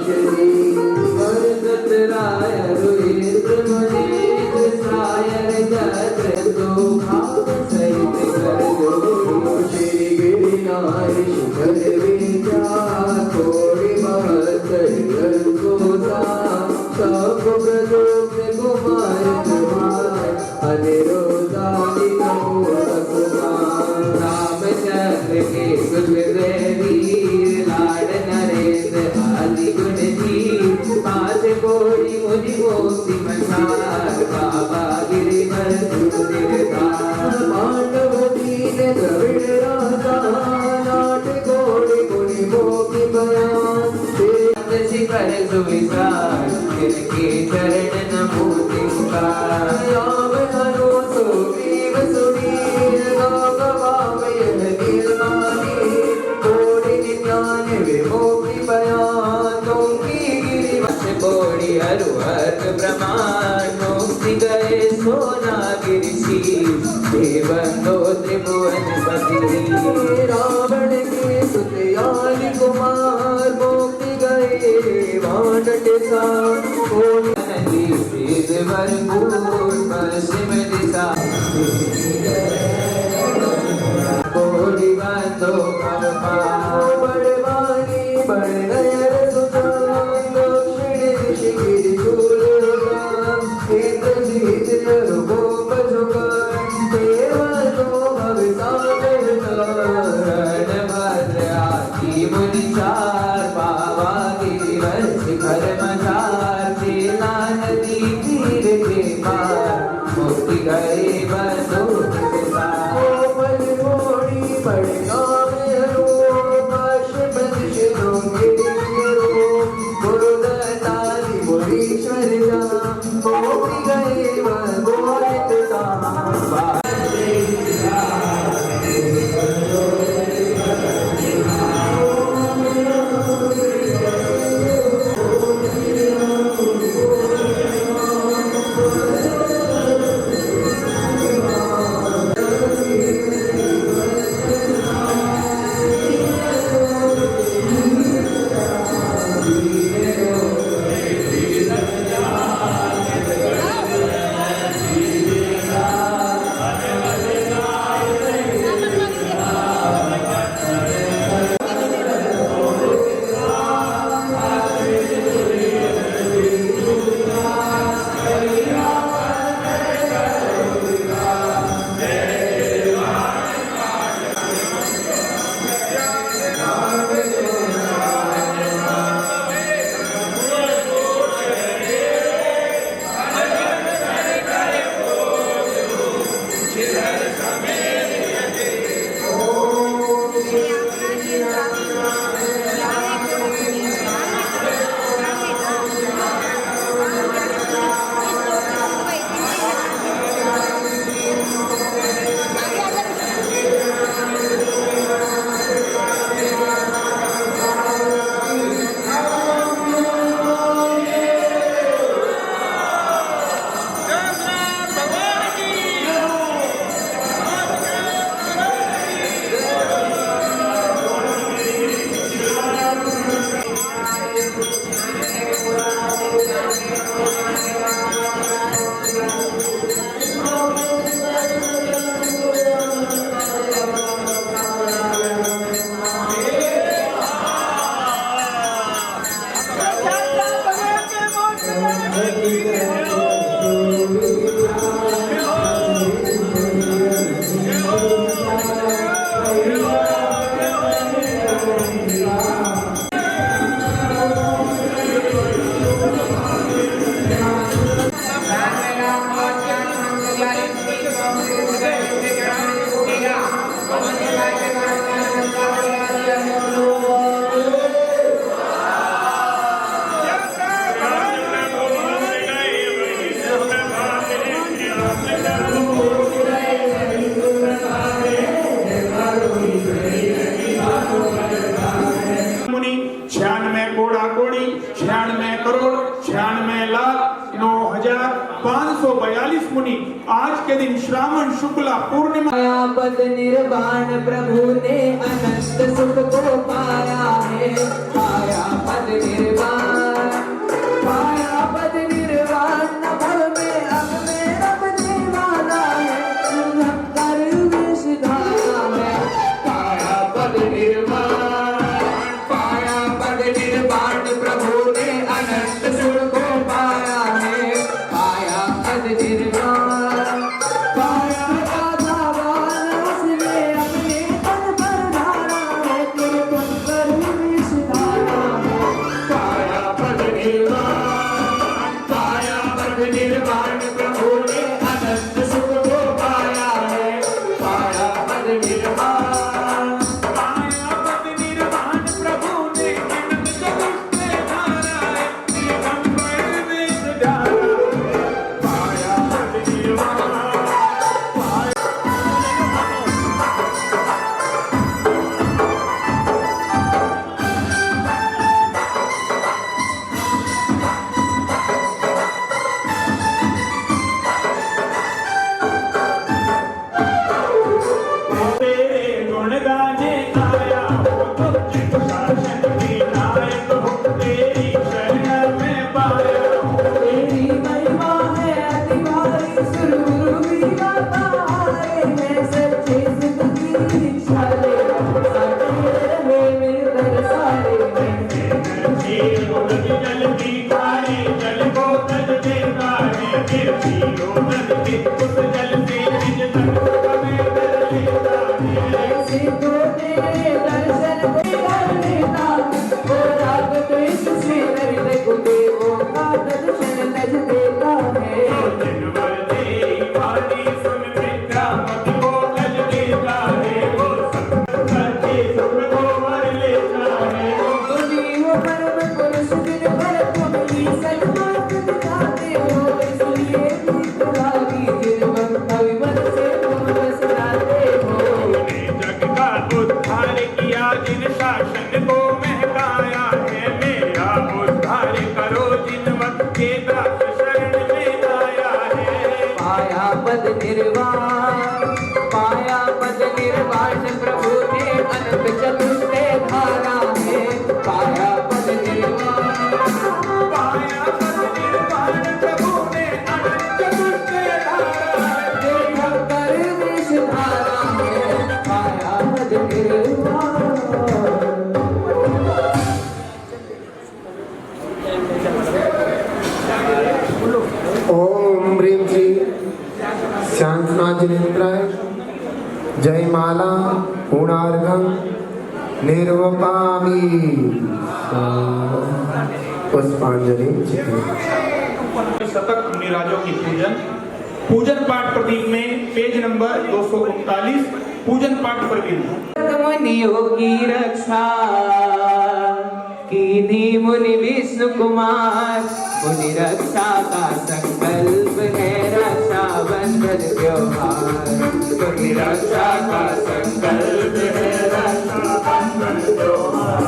शरीर कर सतराय रुद्र मुनीत सायर जत्र तो भाव सहित कर दो श्री गिरिनाथ शिखर विचार थोड़ी महत्तर को सब प्रलोक कुमार कुमार अनिरुद्धादि रामचंद्र के सुखदेवीर लाड नरेंद्र आदि गुण धीर पाँच कोटि मुनि मोक्ति मझार बाबा गिरिवर निर्धार पांडव दीन द्रविड़ राजा नाट कोटि मुनि मोक्ति बयान शिखर सुविचार जिनके चरण नमो तिंकार राम हरो सुग्रीव सुनील गवावय नीलमानी कोटि निन्यानवे मोक्ति बयान तुमकी गिरिवश कोटि हरुहर ब्रह्मांड मुक्ति गए सोना गिरिशी देवंदो त्रिभुवन पति रावण के सुतयाल कुमार मुक्ति गए वानट सा कोटि नदी वेद भरपूर पश्चिम दिशा कोटि बंधो बड़वानी बड़ नयर सुजान दक्षिण दिश गिरिशूल इंद्र जीत नर गोप जुगान देवतो भविसागर रण भद्र आदि मुनि चार बाबा गिरिवर शिखर मझार चेला नदी तीर के पार मुक्ति गए बंधु कोमल घोड़ी बड़े नाम हरो पशुपत शिरो गिरिरो गुरुदत्तादि मुनीश्वर जा मुक्ति गए बंधु मुनि 96 कोड़ा कोड़ी 96 करोड़ 96 लाख 9,542 मुनि आज के दिन श्रावण शुक्ला पूर्णिमा पाया पद निर्वाण प्रभु ने अनंत सुख को पाया है पाया पद निर्वाण न भव में अब में रब दीवाना है कर विष धारा है पाया पद निर्वाण प्रभु ने अनंत सुख को पाया है पाया पद निर्वाण पाया राधा वानस ने अपने तन पर धारा है तेरे तन पर विष धारा है पाया पद निर्वाण प्रभु ने अनंत सुख को पाया है पाया पद निर्वाण प्रभु ने अनंत सुख में धारा है दिगंबर वेश धारा पाया पद निर्वाण तेरे गुण गाजे आया हो तुझ शासन की नायक हो तेरी शरण में पाया हो तेरी महिमा है अति भारी सुरगुरु भी गाता है मैं सच्चे जिंदगी की छाले मिलकर सारे जल की खारे जल को तज देता है फिर पीरो नद के उस जल से निज तन में कर लेता है ऐसे तो तेरे दर्शन को कर लेता वो राग द्वेष से हृदय को देवों का दर्शन लज देता है जनवर तेरी वाणी सुन मित्रा मत को तज देता है वो सच्चे सुख को वर लेता है वो परम पुरुष दिन भर तुम ही सन्मार्ग दिखाते हो इसलिए तुम्हारी दिन भक्ति मन से तुम बसराते हो तूने जग का उद्धार किया जिन शासन को महकाया है मेरा उद्धार करो जिन वक्त के दास शरण में आया है पाया पद निर्वाण प्रभु ने अनंत चतुर्थे धारा है पाया पद निर्वाण प्रभु ने अनंत चतुर्थे धारा कर विष धारा है पाया पद निर्वाण ओम ह्रीं श्री शांतनाजिनेन्द्राय जय माला पूर्णार्घम निर्वपामि पुष्पांजलि शतक मुनिराजों की पूजन पाठ प्रतीक में पेज नंबर 239 पूजन पाठ प्रतीक मुनियों की रक्षा कीनी मुनि विष्णु कुमार मुनि रक्षा का संकल्प है रक्षा बंधन त्योहार मुनि रक्षा का संकल्प है रक्षा बंधन त्योहार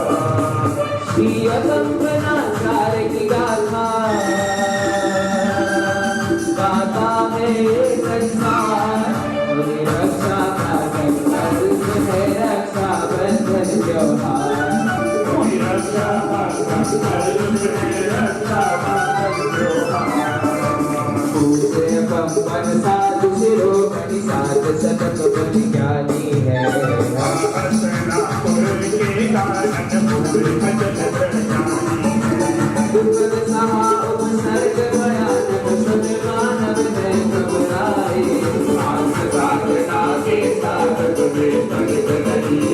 श्री अकंपनाचार्य की गाथा गाता है ये संसार मुनि रक्षा का संकल्प है रक्षा बंधन त्योहार पूजे पंपन साधु शिरोमणि साध सतत बलि ज्ञानी है दुर्गत सहा सर्ग भयानक सुन मानव ने घबराए सांस साधना के साथ तुझे तनिक नहीं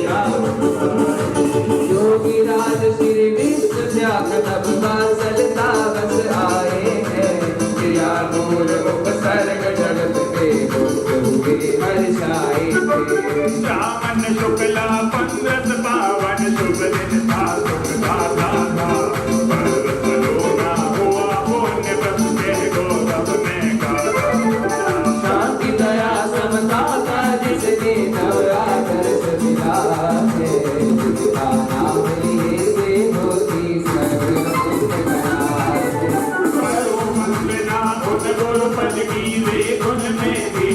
योगी राज श्री विष्णु त्याग तब का चलता बस आए हैं क्रिया मूल उपसर्ग जगत के हुए हर्षाए श्रावण शुक्ला 15 पावन शुभ दिन था सुख था पर्व सलोना हुआ पुण्य व्रत के गौरव में गाथा शांति दया समता का जिसने नव आदर्श मिला है जिसका नाम लिए से होती सर्व मंगना उन गुरुपद की वे गुण में भी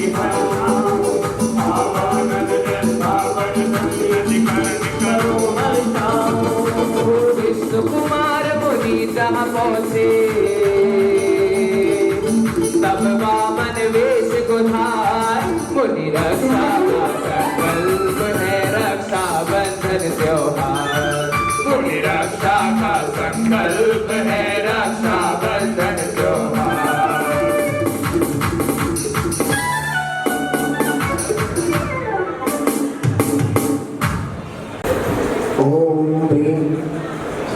आवानंद स्थापन संगति करण करो विष्णु कुमार मुनि जहाँ पहुँचे तब वामन वेश गुधार मुनि रक्षा का संकल्प है रक्षा बंधन त्योहार मुनि रक्षा का संकल्प है रक्षा बंधन त्योहार ओम ह्रीं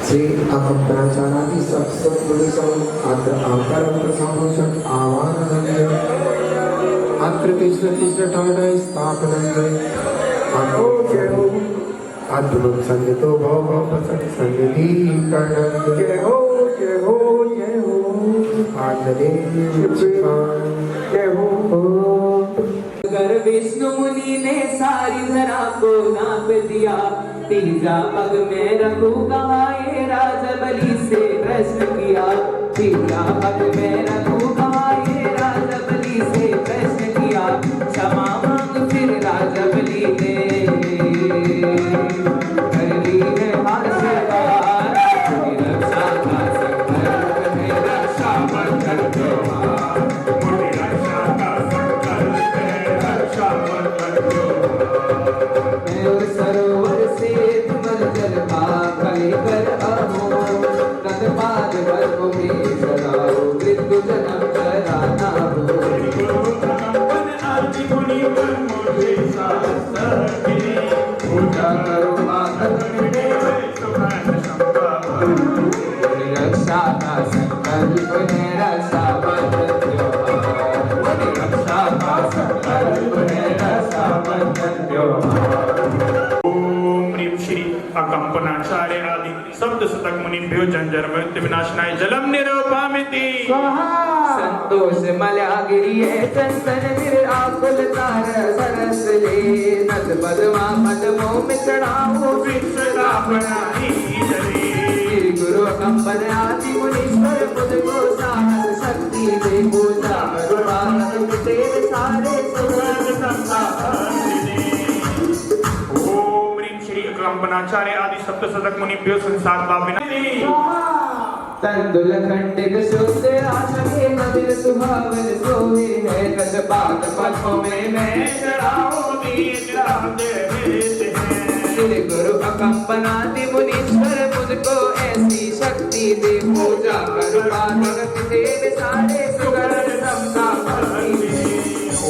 श्री अहम प्राचारादि सत्सत्पुरुषं अत्र अवतरं प्रसंभूषं आवाहनं अत्र तिष्ठ ठाडय स्थापनं अहो जय हो अद्भुत संगतो भव प्रसन्न सन्निधि करणं जय हो जय हो जय हो आनंदे जय हो अगर विष्णु मुनि ने सारी धरा को नाप दिया तीजा पग में रखू कहा ये राजा बलि से प्रश्न किया तीजा पग में रखू कहा ये राजा बलि से प्रश्न किया क्षमा मांग फिर राजा बलि ने कर ली है हास्यकार रक्षा का संकल्प है रक्षा बंधन त्योहार मुनि रक्षा का संकल्प है रक्षा बंधन मैं उस सरोवर से तुमल जल पाकर आओ तद पाद वर्ग में चढ़ाओ मृत्यु जन्म कराना हो पूजा करो माता रक्षा का संकल्प है रक्षा बंधन त्योहार रक्षा का संकल्प है रक्षा बंधन त्योहार ओम ह्रीं श्री अकंपनाचार्य आदि शब्द शतक मुनिभ्यो जंजर मृत्यु विनाशनाय जलम निरूपामिति संतोष मल्यागिरी है चंदन निर आकुल तार सरस ले नद पद्मा पद्मों में चढ़ाओ वृक्ष रावणानी जले गुरु कंपन आदि मुनीश्वर बुध को साहस शक्ति दे पूजा करुणानंद तेरे सारे सुगंध ओम ह्रीं श्री अकंपनाचार्य आदि सप्त शतक मुनिभ्यो संसार पाविनी तंदुल खंडित शुद्ध आसने मदिर सुहावन सोहे है कद बात पथों में मैं चढ़ाओ दीन राधे भेद है श्री गुरु अकंपनादि मुनीश्वर मुझको ऐसी शक्ति दे पूजा करुणा भगत देव सारे सुगंध समता भक्ति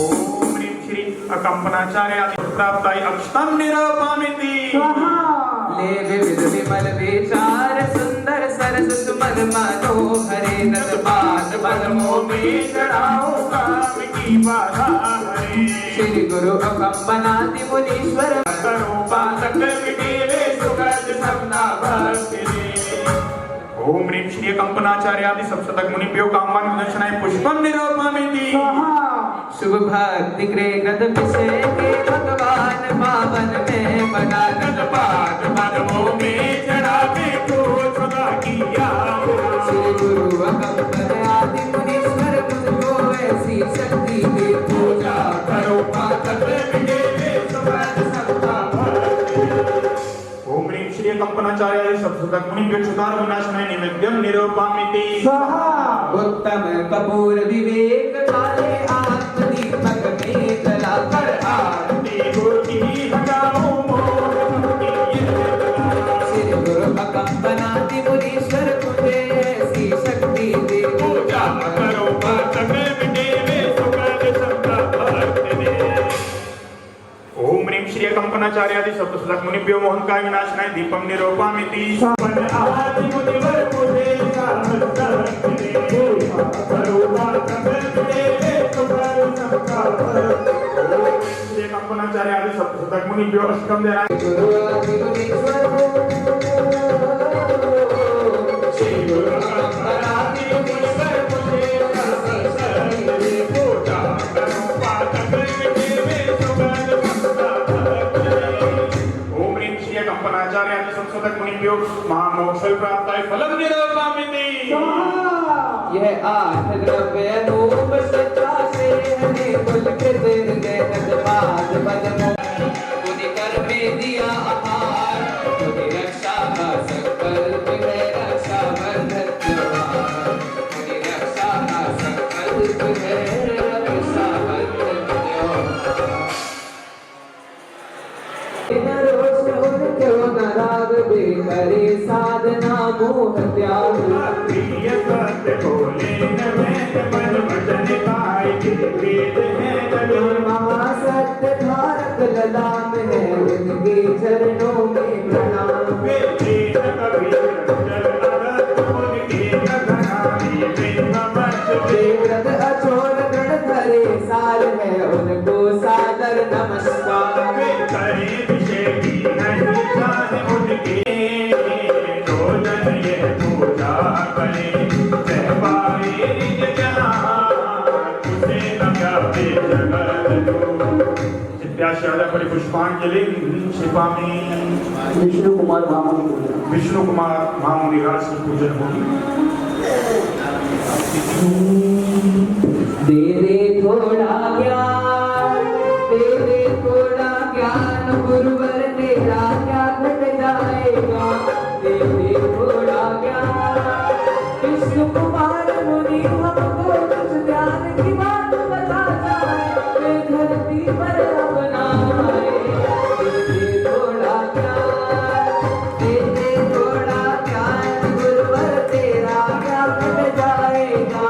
ओम ह्रीं श्री अकंपनाचार्य आदि प्राप्ताय अक्षतम निरूपामिति ले विविध विमल विचार सुंदर सरस सुमन मनोहरे नद पाद पद्मों में चढ़ाओ काम की बाधा हरे श्री गुरु अकंपनादि मुनीश्वर करो पातक विदेवे सुगंध समता भक्ति ओम ह्रीं श्री कंपनाचार्य आदि सप्तक मुनिभ्यो कामान दर्शनाय पुष्पम निरूपामिति शुभ भक्ति कृत विषय के भगवान पावन में बना नद पाद पद्मों में चढ़ावे को सदा किया श्री गुरु अकंपन आदि मुनीश्वर मुझको ऐसी शक्ति दे पूजा करो पातक विदेवे सुगंध समता भक्ति ओम ह्रीं श्री कंपनाचार्य आदि सप्तक मुनिभ्यो क्षुधार विनाशनाय निवेद्यम निरूपामिति उत्तम कपूर विवेक काले आत्मदीपक में जलाकर आरती गुरु हटाओ श्री गुरु अकंपनादि मुनीश्वर मुझे ऐसी शक्ति दे कंपनाचार्यादि सप्तशतक मुनिभ्यो मोहन काय विनाशनाय दीपम निरूपामिति आदि मुनिवर मुझे कंपनाचार्यादि सप्तशतक मुनिभ्यो अष्टम देना कंपनाचार्यादि संशोधक मुनिभ्यो महामोक्ष प्राप्त फलम निरूपामिति। यह आठ द्रव्य रूप सत्ता से हने कुल के दिन देहत पाद पद्मों मुनि कर में दिया आहार मुनि रक्षा का संकल्प है रक्षा बंधन त्योहार मुनि रक्षा का संकल्प है रक्षा बंधन त्योहार क्यों नाराग बेकरे साधना मोह त्याग प्रिय सत्य बोले न वेद मन वचन काय वेद है महासत्य धारक ललाम है उनके चरणों में प्रणाम वेद कबीर जल अरत उनके गगनामी बिंदमत देवव्रत अचोर गण धरे सार है उनको सादर नमस्कार करे विषय की नहीं जाने उनके जो जन ये पूजा करे सहबारे निज जहां उसे न व्यापे जगत इत्याशय परिपुष्पांजलि शिपामी विष्णु कुमार महामुनि विष्णु कुमार महामुनि राज की पूजन होगी। दे दे थोड़ा ज्ञान दे दे थोड़ा ज्ञान गुरुवर तेरा क्या घट जाएगा दे दे थोड़ा ज्ञान विष्णु कुमार मुनि हमको कुछ ध्यान की बात बता जाए वे धरती पर अपना आए दे दे थोड़ा ज्ञान गुरुवर तेरा क्या घट जाएगा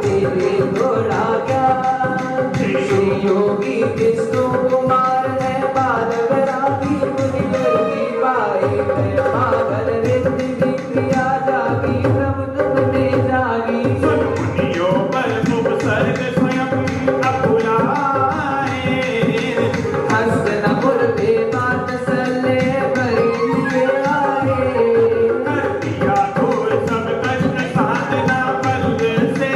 दे दे थोड़ा ज्ञान श्री योगी विष्णु कुमार है बालगरा की मुनि की पाई है पागल रिद्धि की क्रिया जागी प्रभु तुम ने जागी मुनियों पर शुभ सर्ग स्वयं अपुराए हस्त नपुर पे बात सले बरी आए कर दिया दूर सब कष्ट साधना बल से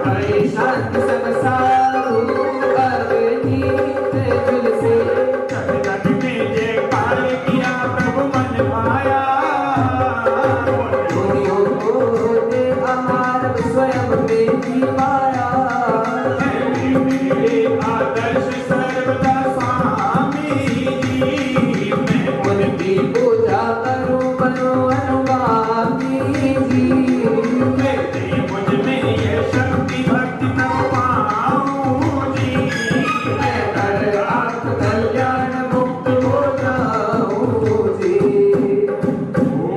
गए शांति सब साधु अग्नि जुल से जग जग में जयकार किया प्रभु मन भाया मुनियों को दे आहार स्वयं में जी पाया मेरे आदर्श सर्वदा स्वामी जी मैं उनकी पूजा करूं बनो अनुगामी जी मेरे मुझ में ये शक्ति भक्ति न पाऊं जी मैं कर कल्याण मुक्त हो जाऊं जी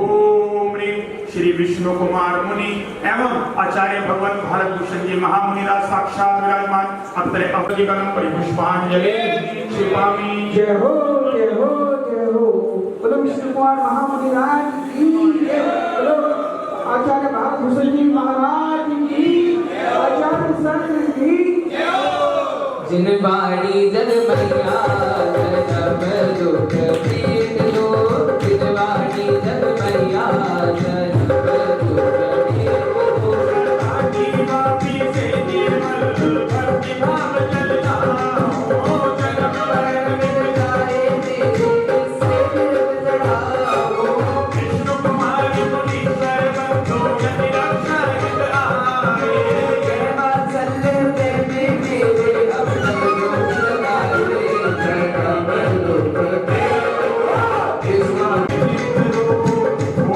ओम ह्रीं श्री विष्णु कुमार मुनि एवं आचार्य भगवान भारत भूषण जी महामुनि राज साक्षात विराजमान अत्र अपजिगणम परिपुष्पांजलि शिपामी जय हो जय हो जय हो। बोलो विष्णु कुमार महामुनि राज की जय। बोलो आचार्य भारत भूषण जी महाराज की आचार्य संत की जिन बाणी जन मैया जब दुख पीठ लो जिन बाणी जन मैया जब दुख पीठ लो वापी से निर्मल भक्ति भाव चलता हो जन्म मरण मिट जाए तेरे से चढ़ाओ विष्णु कुमार मुनीश्वर बंधु यदि रक्षा हित आए जय वात्सल्य प्रेमी मेरे अपना दुख लगाए जन्म दुख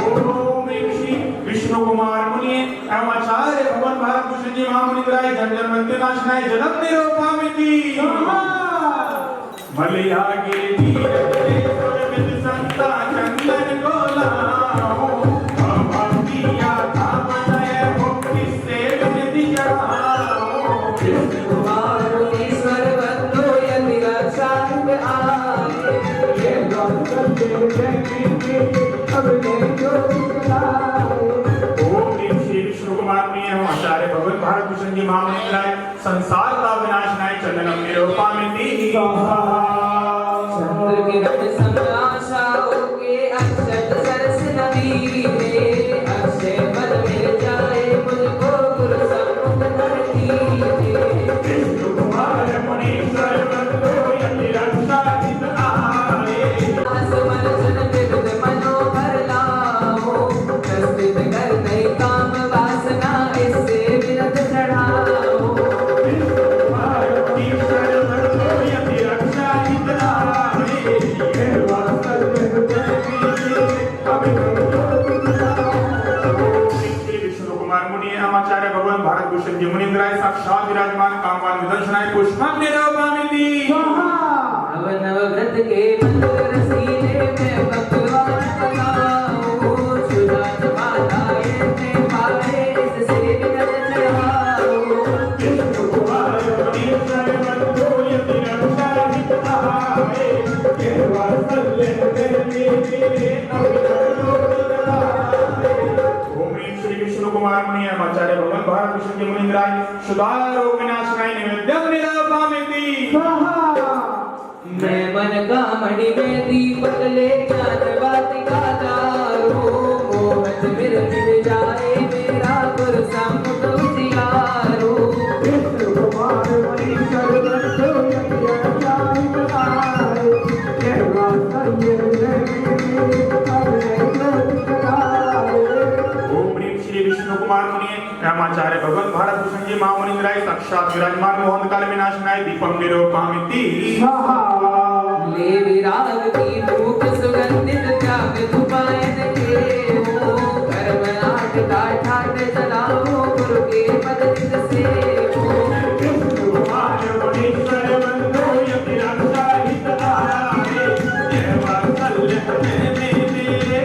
ओम ऋषि विष्णु कुमार मुनि एवं आचार्य भगवान भारत भूषण जी महामुनि विराय जन्म मंदिर नाशनाय जन्म निरूपामिति मलया के धीरे सुरभित संता चंदन को लाओ भक्तिया था बनय मुक्ति से विधि चढ़ाओ कुमार मुनीश्वर बंधु यदि रक्षा आए आचार्य भगवत भारत भूषण जी महामुनि लाए संसार का विनाश नाय चंदनम निरूपामिति चंद्र किरण समाशाओं के अक्षत सरस नदी में अक्षय पद मिल जाए मुझको गुरु समुख धरती में विष्णु कुमार मुनीश्वर बंधु यति रक्षा हित आए आसमन जन विविध मनोहर लाओ प्रस्तुत कर नई काम वासना इससे विरत चढ़ाओ विष्णु कुमार मुनीश्वर बंधु यति रक्षा हित आए ये वात्सल्य हृदय में श्री विष्णु कुमार मुनि आचार्य भगवान भारत भूषण जी मुनींद्राय साक्षात विराजमान कामवान विदर्शनाय पुष्पम निरूपामिति नव नव व्रत के मंत्र रसीले में भगवान बनाओ सुजात माताएं में पाए इससे विरत चढ़ाओ विष्णु कुमार मुनीश्वर बंधु यति रक्षा हित आए ये वात्सल्य हृदय में ओम ह्रीं श्री विष्णु कुमार मुनि आचार्य भगवान भारत भूषण जी मुनींद्राय सुधार रोग विनाशनाय निवेद्यम निरूपामिति मैं मन का मणि में दीपक ले ज्ञान वाटिका दारू मोहन मिल मिल जाए मेरा गुरु समुख उजियारू विष्णु कुमार मुनीश्वर बंधु यति रक्षा हित आए ये वात्सल्य हृदय में ओम ह्रीं श्री विष्णु कुमार मुनि रामाचार्य भगवत भारत भूषण जी महामुनिंद्राय साक्षात विराजमान मोहन काल विनाशनाय दीपम निरूपामिति ले विराग की धूप सुगंधित त्याग धुपायन के हो कर्मनाट ठाट चलाओ गुरु के पद निज से हो विष्णु कुमार मुनीश्वर बंधु यति रक्षा हित आए ये वात्सल्य हृदय में मेरे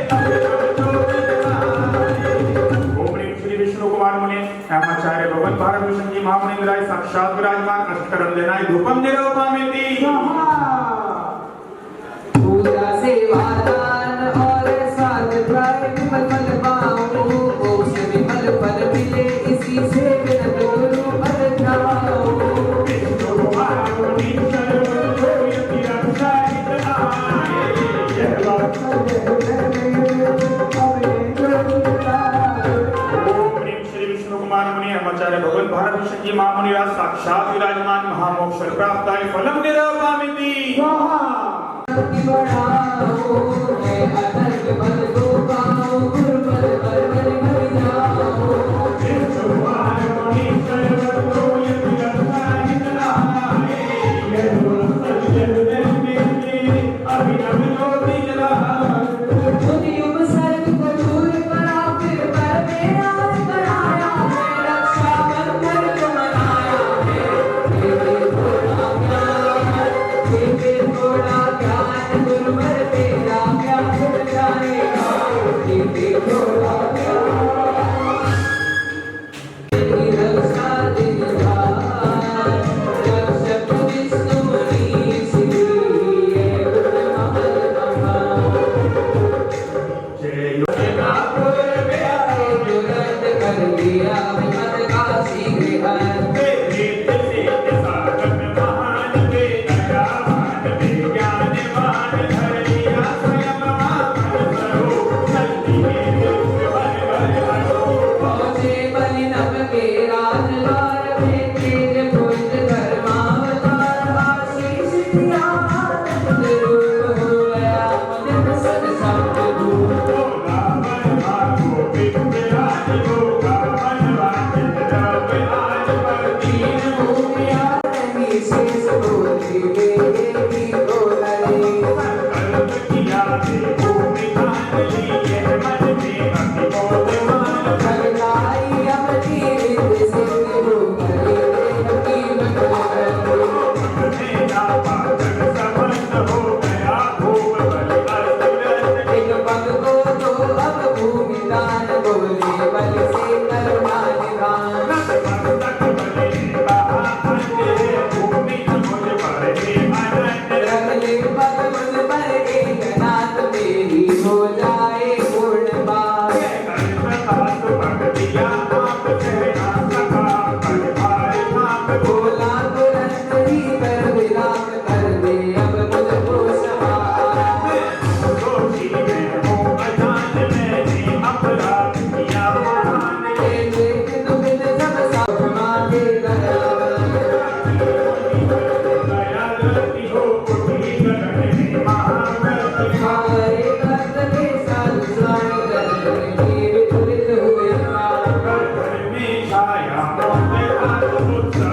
ओम ह्रीं श्री विष्णु कुमार मुनि रामाचार्य भगवत भारत भूषण जी महामुनिंद्राय साक्षात विराजमान अष्टकरम देनाय धूपम निरूपामिति पूजा सेवा दान और साथ ध्याय विमल फल पाओ मोक्ष विमल फल मिले इसी से विनत गुरु पद जाओ विष्णु कुमार मुनीश्वर बंधु यति रक्षा हित आए ये वात्सल्य हृदय ओम ह्रीं श्री विष्णु कुमार मुनि आचार्य भगवत भारत भूषण जी महामुनिराज साक्षात विराजमान महामोक्ष प्राप्ताय फलम निरूपामिति की बढ़ाओ मैं अनर्थ पद को पाओ गुरु पद पर बल जाओ विष्णु कुमार मुनीश्वर बंधु यति रक्षा हित आए ये वात्सल्य हृदय में मेरे अभिनव ज्योति जलाए युग सर्ग को दूर करा फिर पर मेरा बनाया मैं रक्षा बंधन को मनाया है थोड़ा ज्ञान गुरु पर तेरा प्यार हो जाएगा थोड़ा तेरी रक्षा तेरी रक्षक विष्णु मुनि श्री जय योगेनापुर प्यारे जुगत कर लिया मत का शीघ्र तेरे से सागत महान वे दयावान वे ज्ञानवान धर लिया स्वयं महान सरो शक्ति में वन वन हरो पहुँचे बलिनभ के राजद्वार में तेज पुंज धर्मावतार आशीष दिया रूप हो गया मदिन सद शब्द दूत रावण भागो विराज होगा वनवास द्रव आज पर दीन भूमिया शेष बोली मेरी बोलने संकल्प किया दे भूमि मान ली यह मन में अति बोधमान भगलाई अमती रित सिद्ध हो गई की मंगल मेरा पाचन समस्त हो गया भूप बल असुरत एक पग को तो अब भूमि दान बोले बल से करुणा निधान नत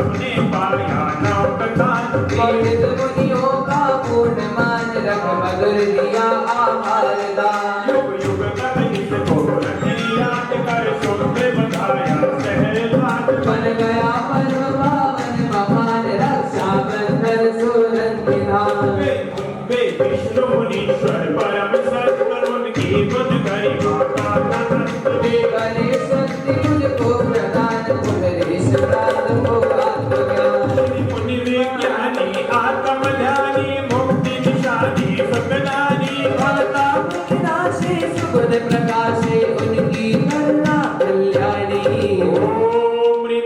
सबने पाया नाम प्रधान पंडित मुनियों का पूर्ण मान रख मधुर दिया आहार दान युग युग तक इस घोर निर्यात कर सुनते बधाया सहलात बन गया परम पावन महान रक्षा बंधन सूरन विधान वे विष्णु मुनीश्वर परम सत्करुण की बुद्ध करी माता अनंत वे करे शक्ति मुझको प्रदान पुनरेश प्राप्त हो आत्मज्ञान मुनि विज्ञानी आत्म ध्यानी मुक्ति निशानी सगनानी भाता विनाशी सुबुध प्रकाशे उनकी करुणा कल्याणी ओम ह्रीं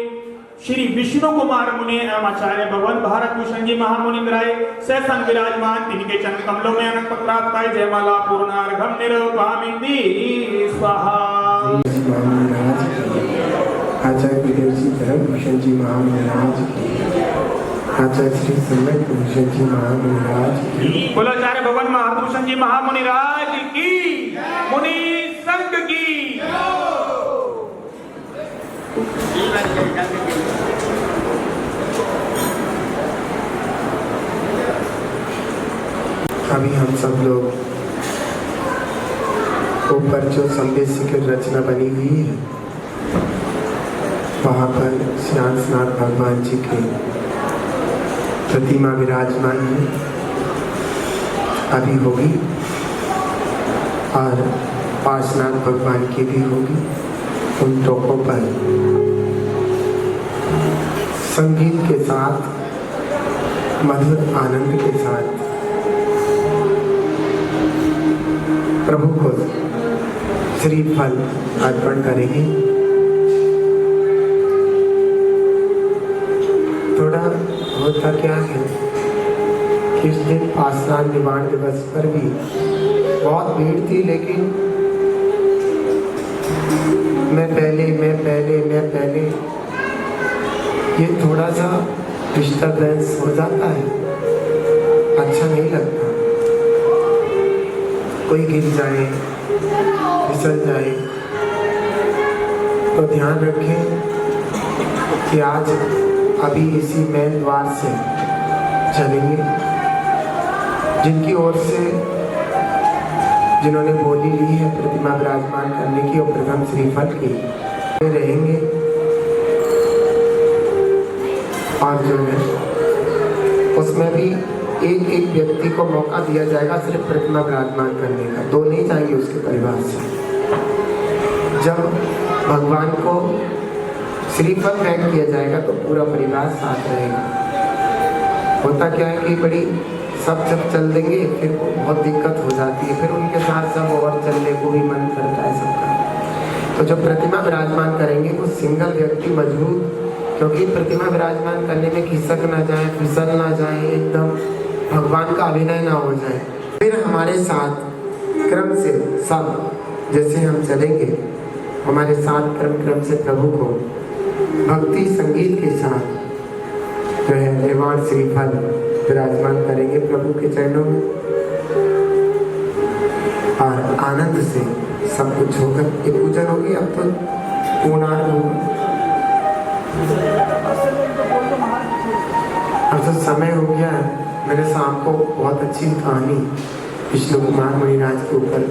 श्री विष्णु कुमार मुनि एवं आचार्य भगवान भारत भूषण जी महामुनिंद्राय सहसन विराजमान तिनके चरण कमलों में अनंत प्राप्ताय जयमाला पूर्णार्घम निरूपामिति स्वाहा आचार्य विदेव जी धर्म भूषण जी महाराज आचार्य श्री सम्यक भूषण जी महाराज बोलो आचार्य भगवान महाभूषण जी महामुनि राज की मुनि संघ की अभी हम सब लोग ऊपर जो संदेशी की रचना बनी हुई है वहाँ पर श्यामनाथ भगवान जी की प्रतिमा विराजमान है अभी होगी और पार्श्वनाथ भगवान की भी होगी उन टोकों पर संगीत के साथ मधुर आनंद के साथ प्रभु को श्रीफल अर्पण करेंगे। थोड़ा होता क्या है कि उस दिन पाषाण निवारण दिवस पर भी बहुत भीड़ थी, लेकिन मैं पहले ये थोड़ा सा डिस्टर्बेंस हो जाता है, अच्छा नहीं लगता। कोई गिर जाए फिसल जाए तो ध्यान रखें कि आज अभी इसी मेन द्वार से चलेंगे। जिनकी ओर से जिन्होंने बोली ली है प्रतिमा विराजमान करने की और प्रथम श्रीफल की रहेंगे, और जो है उसमें भी एक एक व्यक्ति को मौका दिया जाएगा सिर्फ प्रतिमा विराजमान करने का, दो नहीं जाएंगे उसके परिवार से। जब भगवान को श्रीफल भेंट किया जाएगा तो पूरा परिवार साथ रहेगा। होता क्या है कि बड़ी सब जब चल देंगे फिर बहुत दिक्कत हो जाती है, फिर उनके साथ सब और चलने को भी मन करता है सबका। तो जब प्रतिमा विराजमान करेंगे वो सिंगल व्यक्ति मजबूत, क्योंकि प्रतिमा विराजमान करने में खिसक ना जाए, फिसल ना जाए, एकदम भगवान का अभिनय ना हो जाए। फिर हमारे साथ क्रम से सब जैसे हम चलेंगे, हमारे साथ क्रम से प्रभु को भक्ति संगीत के साथ जो है निर्वाण श्रीफल विराजमान करेंगे प्रभु के चरणों में, और आनंद से सब कुछ होगा। ये पूजन होगी, अब तो पूर्णार्थ होगा। अब तो समय हो गया है। मैंने शाम को बहुत अच्छी कहानी विष्णु कुमार मुनिराज के ऊपर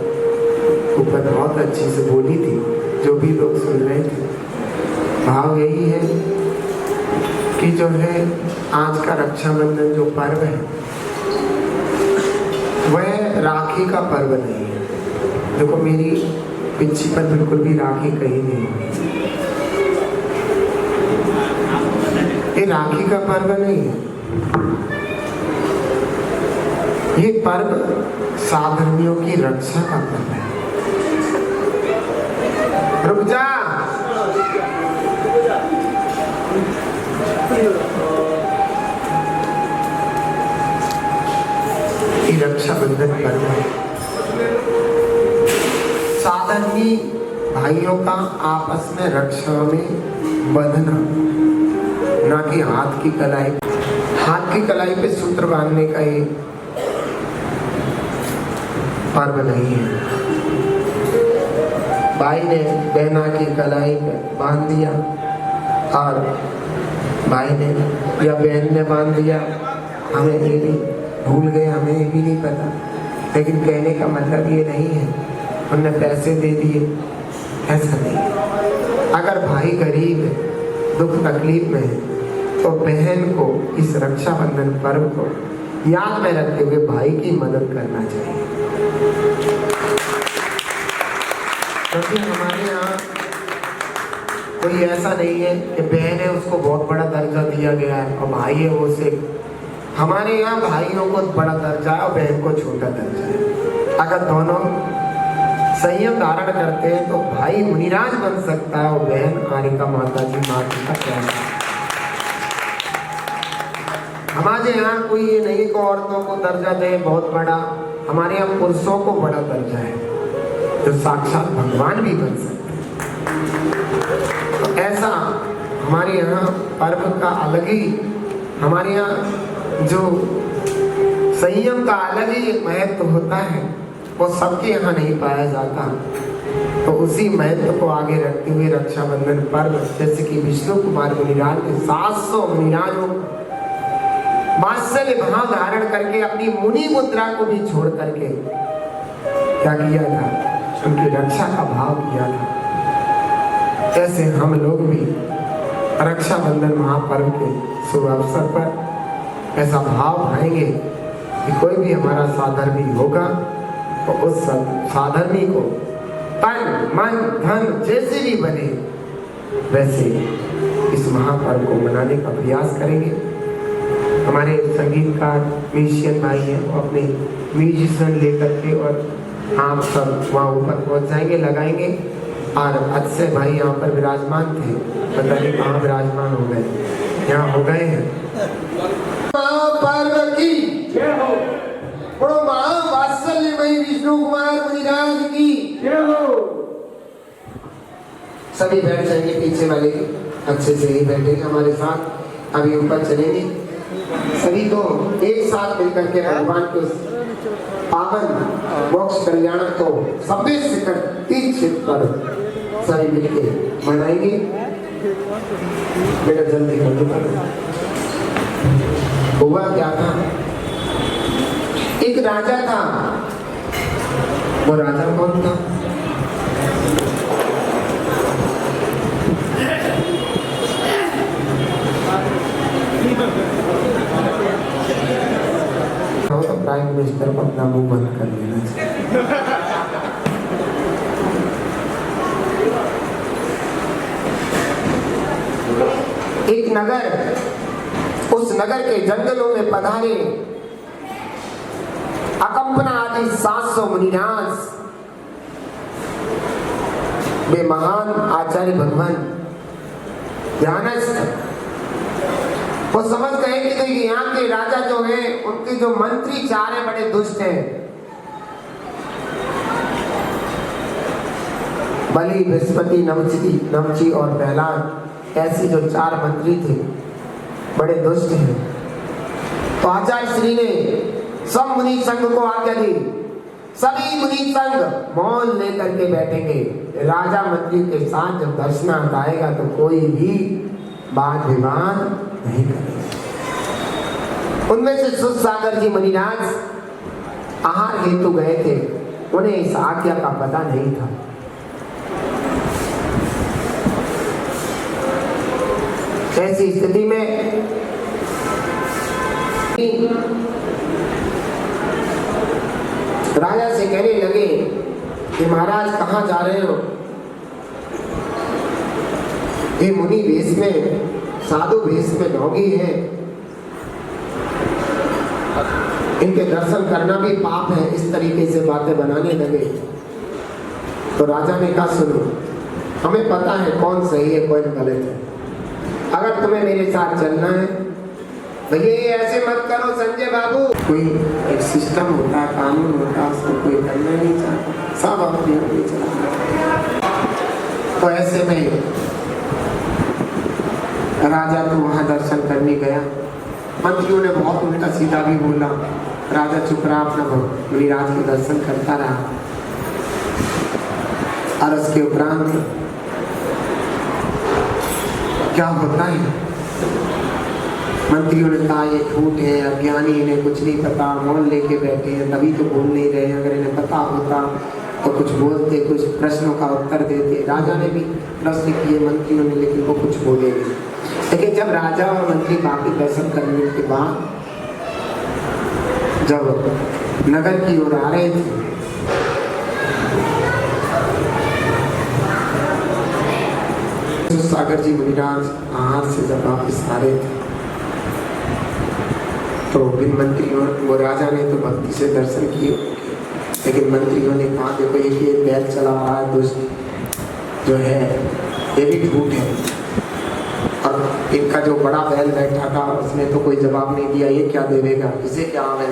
बहुत अच्छी से बोली थी, जो भी लोग सुन रहे थे। भाव यही है कि जो है आज का रक्षाबंधन जो पर्व है वह राखी का पर्व नहीं है। देखो मेरी पिच्छी पर बिल्कुल भी राखी कहीं नहीं है। ये राखी का पर्व नहीं है, ये पर्व साधर्मियों की रक्षा का पर्व है। रुक जा, ये रक्षाबंधन पर्व है। साधर्मी भाइयों का आपस में रक्षा में बंधना, ना कि हाथ की कलाई पे सूत्र बांधने का ये पर्व नहीं है। भाई ने बहना की कलाई पे बांध दिया और भाई ने या बहन ने बांध दिया, हमें ये भी भूल गए, हमें ये भी नहीं पता। लेकिन कहने का मतलब ये नहीं है उनने पैसे दे दिए, ऐसा नहीं। अगर भाई गरीब है, दुख तकलीफ में है, तो बहन को इस रक्षाबंधन पर्व को याद में रखते हुए भाई की मदद करना चाहिए। क्योंकि हमारे यहाँ कोई ऐसा नहीं है कि बहन है उसको बहुत बड़ा दर्जा दिया गया है और भाई है वो से। हमारे यहाँ भाइयों को बड़ा दर्जा है और बहन को छोटा दर्जा है। अगर दोनों संयम धारण करते हैं तो भाई मुनिराज बन सकता है और बहन कारिका माता जी माता का प्यारा। हमारे यहाँ कोई ये नहीं को औरतों को दर्जा दे बहुत बड़ा, हमारे यहाँ पुरुषों को बड़ा दर्जा है जो साक्षात भगवान भी बन सकते हैं। तो ऐसा हमारे यहाँ पर्व का अलग ही, हमारे यहाँ जो संयम का अलग ही महत्व होता है वो सबके यहाँ नहीं पाया जाता। तो उसी महत्व को आगे रखते हुए रक्षाबंधन पर्व, जैसे कि विष्णु कुमार मुनिराज ने 700 मुनिराजों वात्सल्य भाव धारण करके अपनी मुनि मुद्रा को भी छोड़ करके क्या किया था, उनकी रक्षा का भाव किया था। ऐसे हम लोग भी रक्षाबंधन महापर्व के शुभ अवसर पर ऐसा भाव भाएंगे कि कोई भी हमारा साधर्मी होगा तो उस साधर्मी को तन मन धन जैसे भी बने वैसे इस महापर्व को मनाने का प्रयास करेंगे। हमारे संगीतकार म्यूजिशियन भाई हैं, वो अपने म्यूजिशियन लेकर के और आप सब वहाँ ऊपर पहुँच जाएंगे, लगाएंगे। और अक्षय भाई यहाँ पर विराजमान थे, पता नहीं कहाँ विराजमान हो गए, यहाँ हो गए हैं। महापर्व की जय हो, बड़ो महावात्सल्यमयी विष्णु कुमार मुनिराज की जय हो। सभी बैठ जाएंगे, पीछे वाले अच्छे से ही बैठेंगे हमारे साथ। अभी ऊपर चलेंगे, सभी को एक साथ मिलकर के भगवान के पावन मोक्ष कल्याण को सभी शिखर पर सभी मिलके मनाएंगे। बेटा जल्दी कर। हुआ क्या था, एक राजा था। वो राजा कौन था? तो प्राइम मिनिस्टर को अपना मुंह बंद कर लेना चाहिए। एक नगर, उस नगर के जंगलों में पधारे अकंपना आदि 700 मुनिराज, वे महान आचार्य भगवान ध्यानस्थ। वो समझ गए कि देखिए यहाँ के राजा जो है, उनके जो मंत्री 4 हैं बड़े दुष्ट हैं। बलि, बृहस्पति, नमची और प्रहलाद, ऐसे जो 4 मंत्री थे बड़े दुष्ट हैं। तो आचार्य श्री ने सब मुनि संघ को आज्ञा दी, सभी मुनि संघ मौन लेकर के बैठेंगे। राजा मंत्री के साथ जब दर्शनार्थ आएगा तो कोई भी वाद विवाद नहीं करेगा। उनमें से सुसागर जी मुनिराज आहार हेतु गए थे, उन्हें इस आज्ञा का पता नहीं था। ऐसी स्थिति में राजा से कहने लगे कि महाराज कहाँ जा रहे हो? ये मुनि वेश में, साधु वेश में डोगी है, इनके दर्शन करना भी पाप है। इस तरीके से बातें बनाने लगे। तो राजा ने कहा सुनो, हमें पता है कौन सही है कौन गलत है। अगर तुम्हें मेरे साथ चलना है तो ये ऐसे मत करो संजय बाबू। कोई एक सिस्टम होता है, कानून होता है, उसको कोई करना नहीं चाहता, सब अपने अपने चला। तो ऐसे में राजा तो वहां दर्शन करने गया। मंत्रियों ने बहुत उल्टा सीधा भी बोला। राजा चुप रहा, अपना मुनिराज के दर्शन करता रहा। और उसके उपरांत क्या होता है मंत्रियों ने कहा ये झूठ है, अज्ञानी, इन्हें कुछ नहीं पता, मौन लेके बैठे हैं, तभी तो बोल नहीं रहे। अगर इन्हें पता होता तो कुछ बोलते, कुछ प्रश्नों का उत्तर देते। राजा ने भी प्रश्न किए मंत्रियों ने, लेकिन वो कुछ बोले नहीं। लेकिन जब राजा और मंत्री बाकी दर्शन करने के बाद जब नगर की ओर आ रहे थे, सागर जी मुनिराज आहार से जब वापिस आ रहे थे तो बिन मंत्रियों, वो राजा ने तो भक्ति से दर्शन किए, लेकिन मंत्रियों ने कहा देखो ये बैल चला रहा है दुष्ट जो है, ये भी झूठ है। और इनका जो बड़ा बैल बैठा था उसने तो कोई जवाब नहीं दिया, ये क्या देवेगा, इसे क्या है,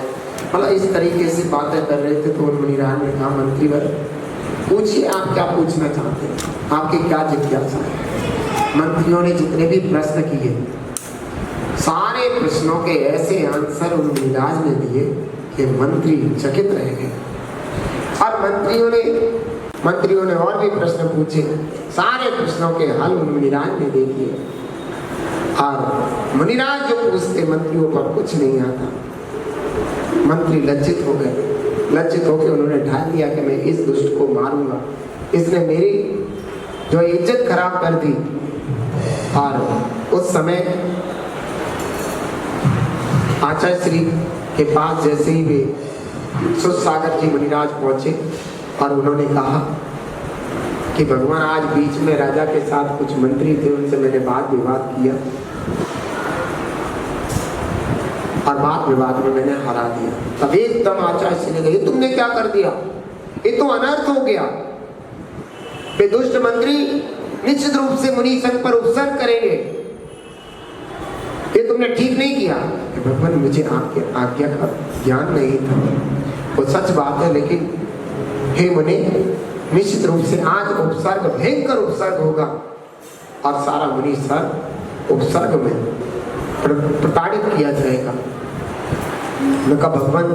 मतलब इस तरीके से बातें कर रहे थे। तो मुनिराज ने कहा मंत्रीवर पूछिए आप क्या पूछना चाहते हैं, आपकी क्या जिज्ञासा है। मंत्रियों ने जितने भी प्रश्न किए सारे प्रश्नों के ऐसे आंसर उन मुनिराज ने दिए कि मंत्री चकित रह गए। और मंत्रियों ने और भी प्रश्न पूछे, सारे प्रश्नों के हल उन मुनिराज ने दे दिए। और मुनिराज जो पूछते मंत्रियों पर कुछ नहीं आता। मंत्री लज्जित हो गए, लज्जित होकर उन्होंने ठान लिया कि मैं इस दुष्ट को मारूंगा, इसने मेरी जो इज्जत खराब कर दी। और उस समय आचार्य श्री के पास जैसे ही वे सुसागर जी मुनिराज पहुंचे और उन्होंने कहा कि भगवान आज बीच में राजा के साथ कुछ मंत्री थे, उनसे मैंने वाद विवाद किया और वाद विवाद में मैंने हरा दिया। तब एकदम आचार्य श्री ने कहा तुमने क्या कर दिया, ये तो अनर्थ हो गया। वे दुष्ट मंत्री निश्चित रूप से मुनि संघ पर उपसर्ग करेंगे, ये तुमने ठीक नहीं किया। भगवान मुझे आपके आज्ञा का ज्ञान नहीं था, वो सच बात है, लेकिन हे मुनि निश्चित रूप से आज उपसर्ग भयंकर उपसर्ग होगा और सारा मुनि सर उपसर्ग में प्रताड़ित किया जाएगा। मैं कहा भगवान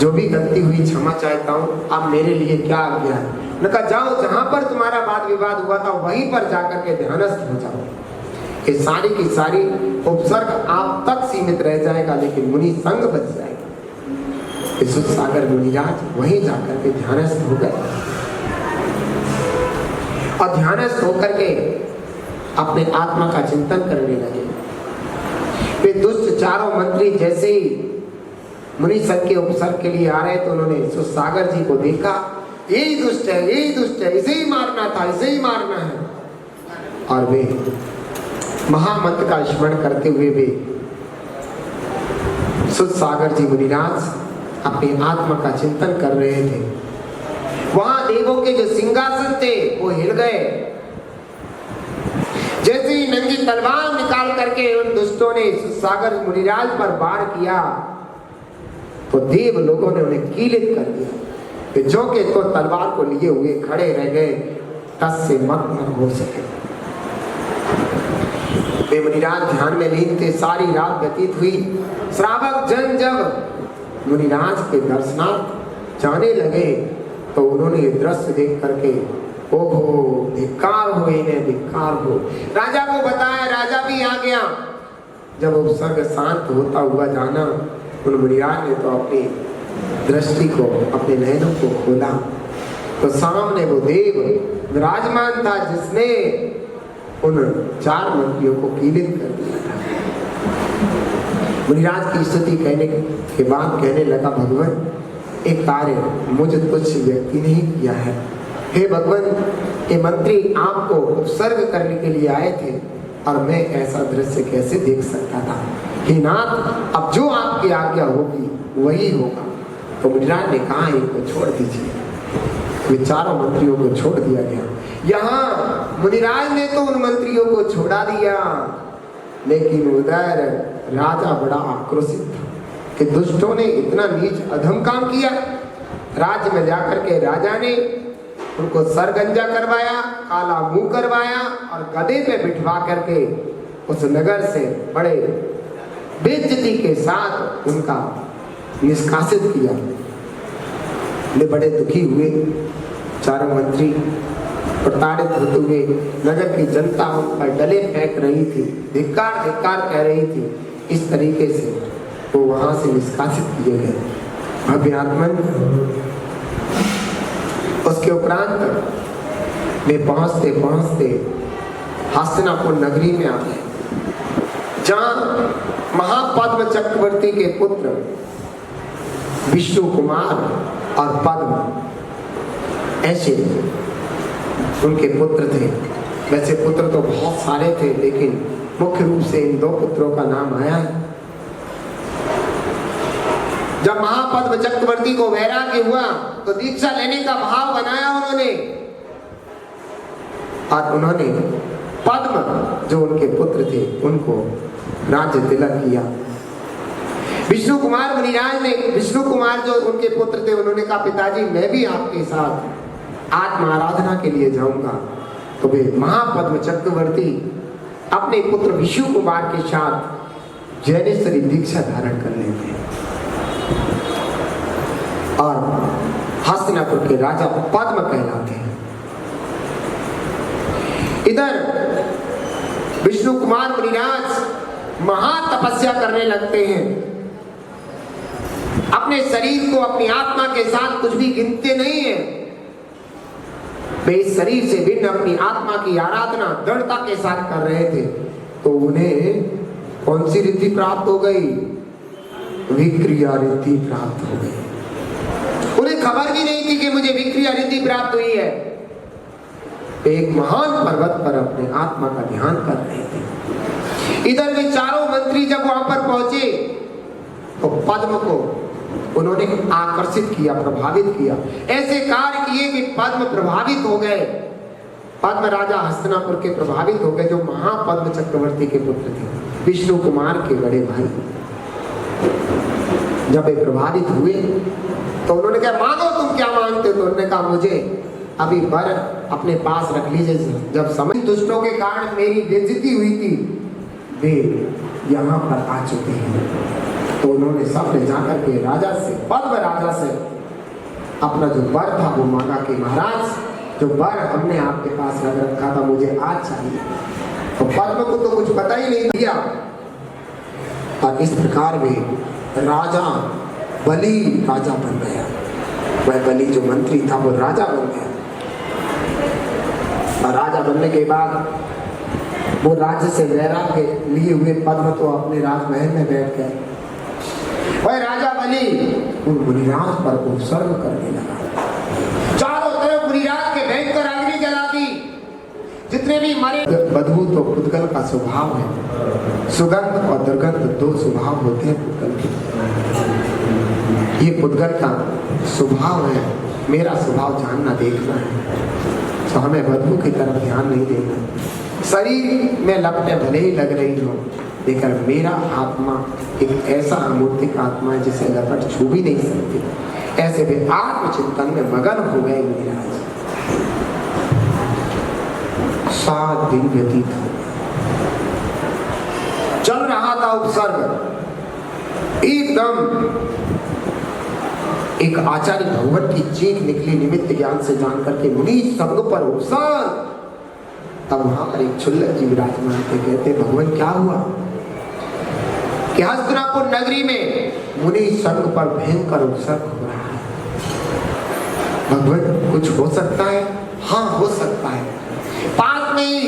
जो भी गलती हुई क्षमा चाहता हूँ, आप मेरे लिए क्या आज्ञा है। मैं कहा जाओ जहां पर तुम्हारा वाद विवाद हुआ था वहीं पर जाकर के ध्यानस्थ हो जाओ। ये सारी की सारी उपसर्ग आप तक सीमित रह जाएगा, लेकिन मुनि संग बच जाएगा। सुसागर मुनिराज वहीं जाकर के ध्यानस्थ हो गए और ध्यानस्थ होकर के अपने आत्मा का चिंतन करने लगे। वे दुष्ट चारों मंत्री जैसे ही मुनि संघ के उपसर्ग के लिए आ रहे तो उन्होंने सुसागर जी को देखा, यही दुष्ट है, यही दुष्ट है, इसे ही मारना था, इसे ही मारना है। और वे महामंत्र का स्मरण करते हुए वे सुसागर जी मुनिराज अपनी आत्मा का चिंतन कर रहे थे। वहां देवों के जो सिंहासन थे वो हिल गए। जैसे ही नंगी तलवार निकाल करके उन दुष्टों ने सुसागर मुनिराज पर वार किया तो देव लोगों ने उन्हें कीलित कर दिया। जो के तो तलवार को लिए हुए खड़े रह गए, टस से मत न हो सके। वे मुनिराज ध्यान में लीन थे। सारी रात व्यतीत हुई। श्रावक जन जब मुनिराज के दर्शनार्थ जाने लगे तो उन्होंने ये दृश्य देख करके ओहो धिक्कार हो, इन्हें धिक्कार हो। राजा को बताया, राजा भी आ गया। जब उपसर्ग शांत होता हुआ जाना, उन मुनिराज ने तो अपनी दृष्टि को, अपने नयनों को खोला तो सामने वो देव विराजमान था जिसने उन चार मंत्रियों को कीलित कर दिया था। मुनिराज की स्तुति कहने के बाद कहने लगा, भगवान एक कार्य मुझ तुच्छ व्यक्ति ने किया है। हे भगवान, ये मंत्री आपको उपसर्ग करने के लिए आए थे और मैं ऐसा दृश्य कैसे देख सकता था। हे नाथ, अब जो आपकी आज्ञा होगी वही होगा। तो मुनिराज ने कहा इनको छोड़ दीजिए। वे चारों मंत्रियों को छोड़ दिया गया। यहाँ मुनिराज ने तो उन मंत्रियों को छोड़ा दिया, लेकिन उधर राजा बड़ा आक्रोशित था कि दुष्टों ने इतना नीच अधम काम किया। राज्य में जाकर के राजा ने उनको सरगंजा करवाया, काला मुंह करवाया और गधे पे बिठवा करके उस नगर से बड़े बेइज्जती के साथ उनका निष्कासित किया। वे बड़े दुखी हुए चारों मंत्री प्रताड़ित होते हुए नगर की जनता उन पर डले फेंक रही थी, धिक्कार धिक्कार कह रही थी। इस तरीके से वो वहां से निष्कासित किए गए। अभ्यात्मन उसके उपरांत वे पहुंचते पहुंचते हस्तिनापुर नगरी में आ गए, जहां महापद्म चक्रवर्ती के पुत्र विष्णु कुमार और पद्म ऐसे उनके पुत्र थे। वैसे पुत्र तो बहुत सारे थे, लेकिन मुख्य रूप से इन 2 पुत्रों का नाम आया है। जब महापद्म चक्रवर्ती को वैराग्य हुआ तो दीक्षा लेने का भाव बनाया उन्होंने, और उन्होंने पद्म जो उनके पुत्र थे उनको राज्य तिलक किया। विष्णु कुमार मुनिराज ने, विष्णु कुमार जो उनके पुत्र थे, उन्होंने कहा पिताजी मैं भी आपके साथ आत्म आराधना के लिए जाऊंगा। तो वे महापद्म चक्रवर्ती अपने पुत्र विष्णु कुमार के साथ जैनेश्वरी दीक्षा धारण कर लेते हैं और हस्तिनापुर के राजा पद्म कहलाते हैं। इधर विष्णु कुमार मुनिराज महातपस्या करने लगते हैं। अपने शरीर को अपनी आत्मा के साथ कुछ भी गिनते नहीं है। वे इस शरीर से भिन्न अपनी आत्मा की आराधना दृढ़ता के साथ कर रहे थे। तो उन्हें कौन सी रिद्धि प्राप्त हो गई? विक्रिया रिद्धि प्राप्त हो गई। उन्हें खबर भी नहीं थी कि मुझे विक्रिया रिद्धि प्राप्त हुई है। एक महान पर्वत पर अपने आत्मा का ध्यान कर रहे थे। इधर वे चारों मंत्री जब वहां पर पहुंचे तो पद्म को उन्होंने आकर्षित किया, प्रभावित किया। ऐसे कार्य किए कि पद्म प्रभावित हो गए। पद्म राजा हस्तिनापुर के प्रभावित हो गए, जो महापद्म चक्रवर्ती के पुत्र थे, विष्णु कुमार के बड़े भाई। जब वे प्रभावित हुए तो उन्होंने कहा मांगो, तुम क्या मांगते हो? तो उन्होंने कहा मुझे अभी वर अपने पास रख लीजिए। जब समझ दुष्टों के कारण मेरी बेइज्जती हुई थी, वे यहाँ पर आ चुके हैं। तो उन्होंने सबने जाकर के राजा से, पद्म राजा से अपना जो वर था वो मांगा कि महाराज जो वर हमने आपके पास रख रखा था मुझे आज चाहिए। तो पद्म को तो कुछ पता ही नहीं दिया। और इस प्रकार में राजा बलि राजा बन गया। वह बलि जो मंत्री था वो राजा बन गया। और राजा बनने के बाद वो राज्य से वैराग्य लिए हुए पद्म तो अपने राजमहल में बैठ गए। वह राजा बलि उन मुनिराज पर उत्सर्ग करने लगा। चारों तरफ मुनिराज के भयंकर अग्नि जला दी। जितने भी मरे, बदबू तो पुद्गल का स्वभाव है। सुगंध और दुर्गंध 2 स्वभाव होते हैं पुद्गल के। ये पुद्गल का स्वभाव है। मेरा स्वभाव जानना देखना है, तो हमें बदबू की तरफ ध्यान नहीं देना। शरीर में लपटें भले ही लग रही हो, लेकिन मेरा आत्मा एक ऐसा अमूर्तिक आत्मा है जिसे लपट छू भी नहीं सकती। ऐसे वे आत्मचिंतन में मगन हो गए मुनिराज। 7 दिन व्यतीत हो, चल रहा था उपसर्ग। एकदम एक आचार्य भगवत की चीख निकली निमित्त ज्ञान से जान करके मुनि संग पर उपसर्ग। तब वहां पर एक क्षुल्लक जी विराजमान थे। कहते भगवान क्या हुआ कि हस्तिनापुर नगरी में मुनि संग पर भयंकर उपसर्ग हो रहा है। भगवान कुछ हो सकता है? हाँ हो सकता है। पास में ही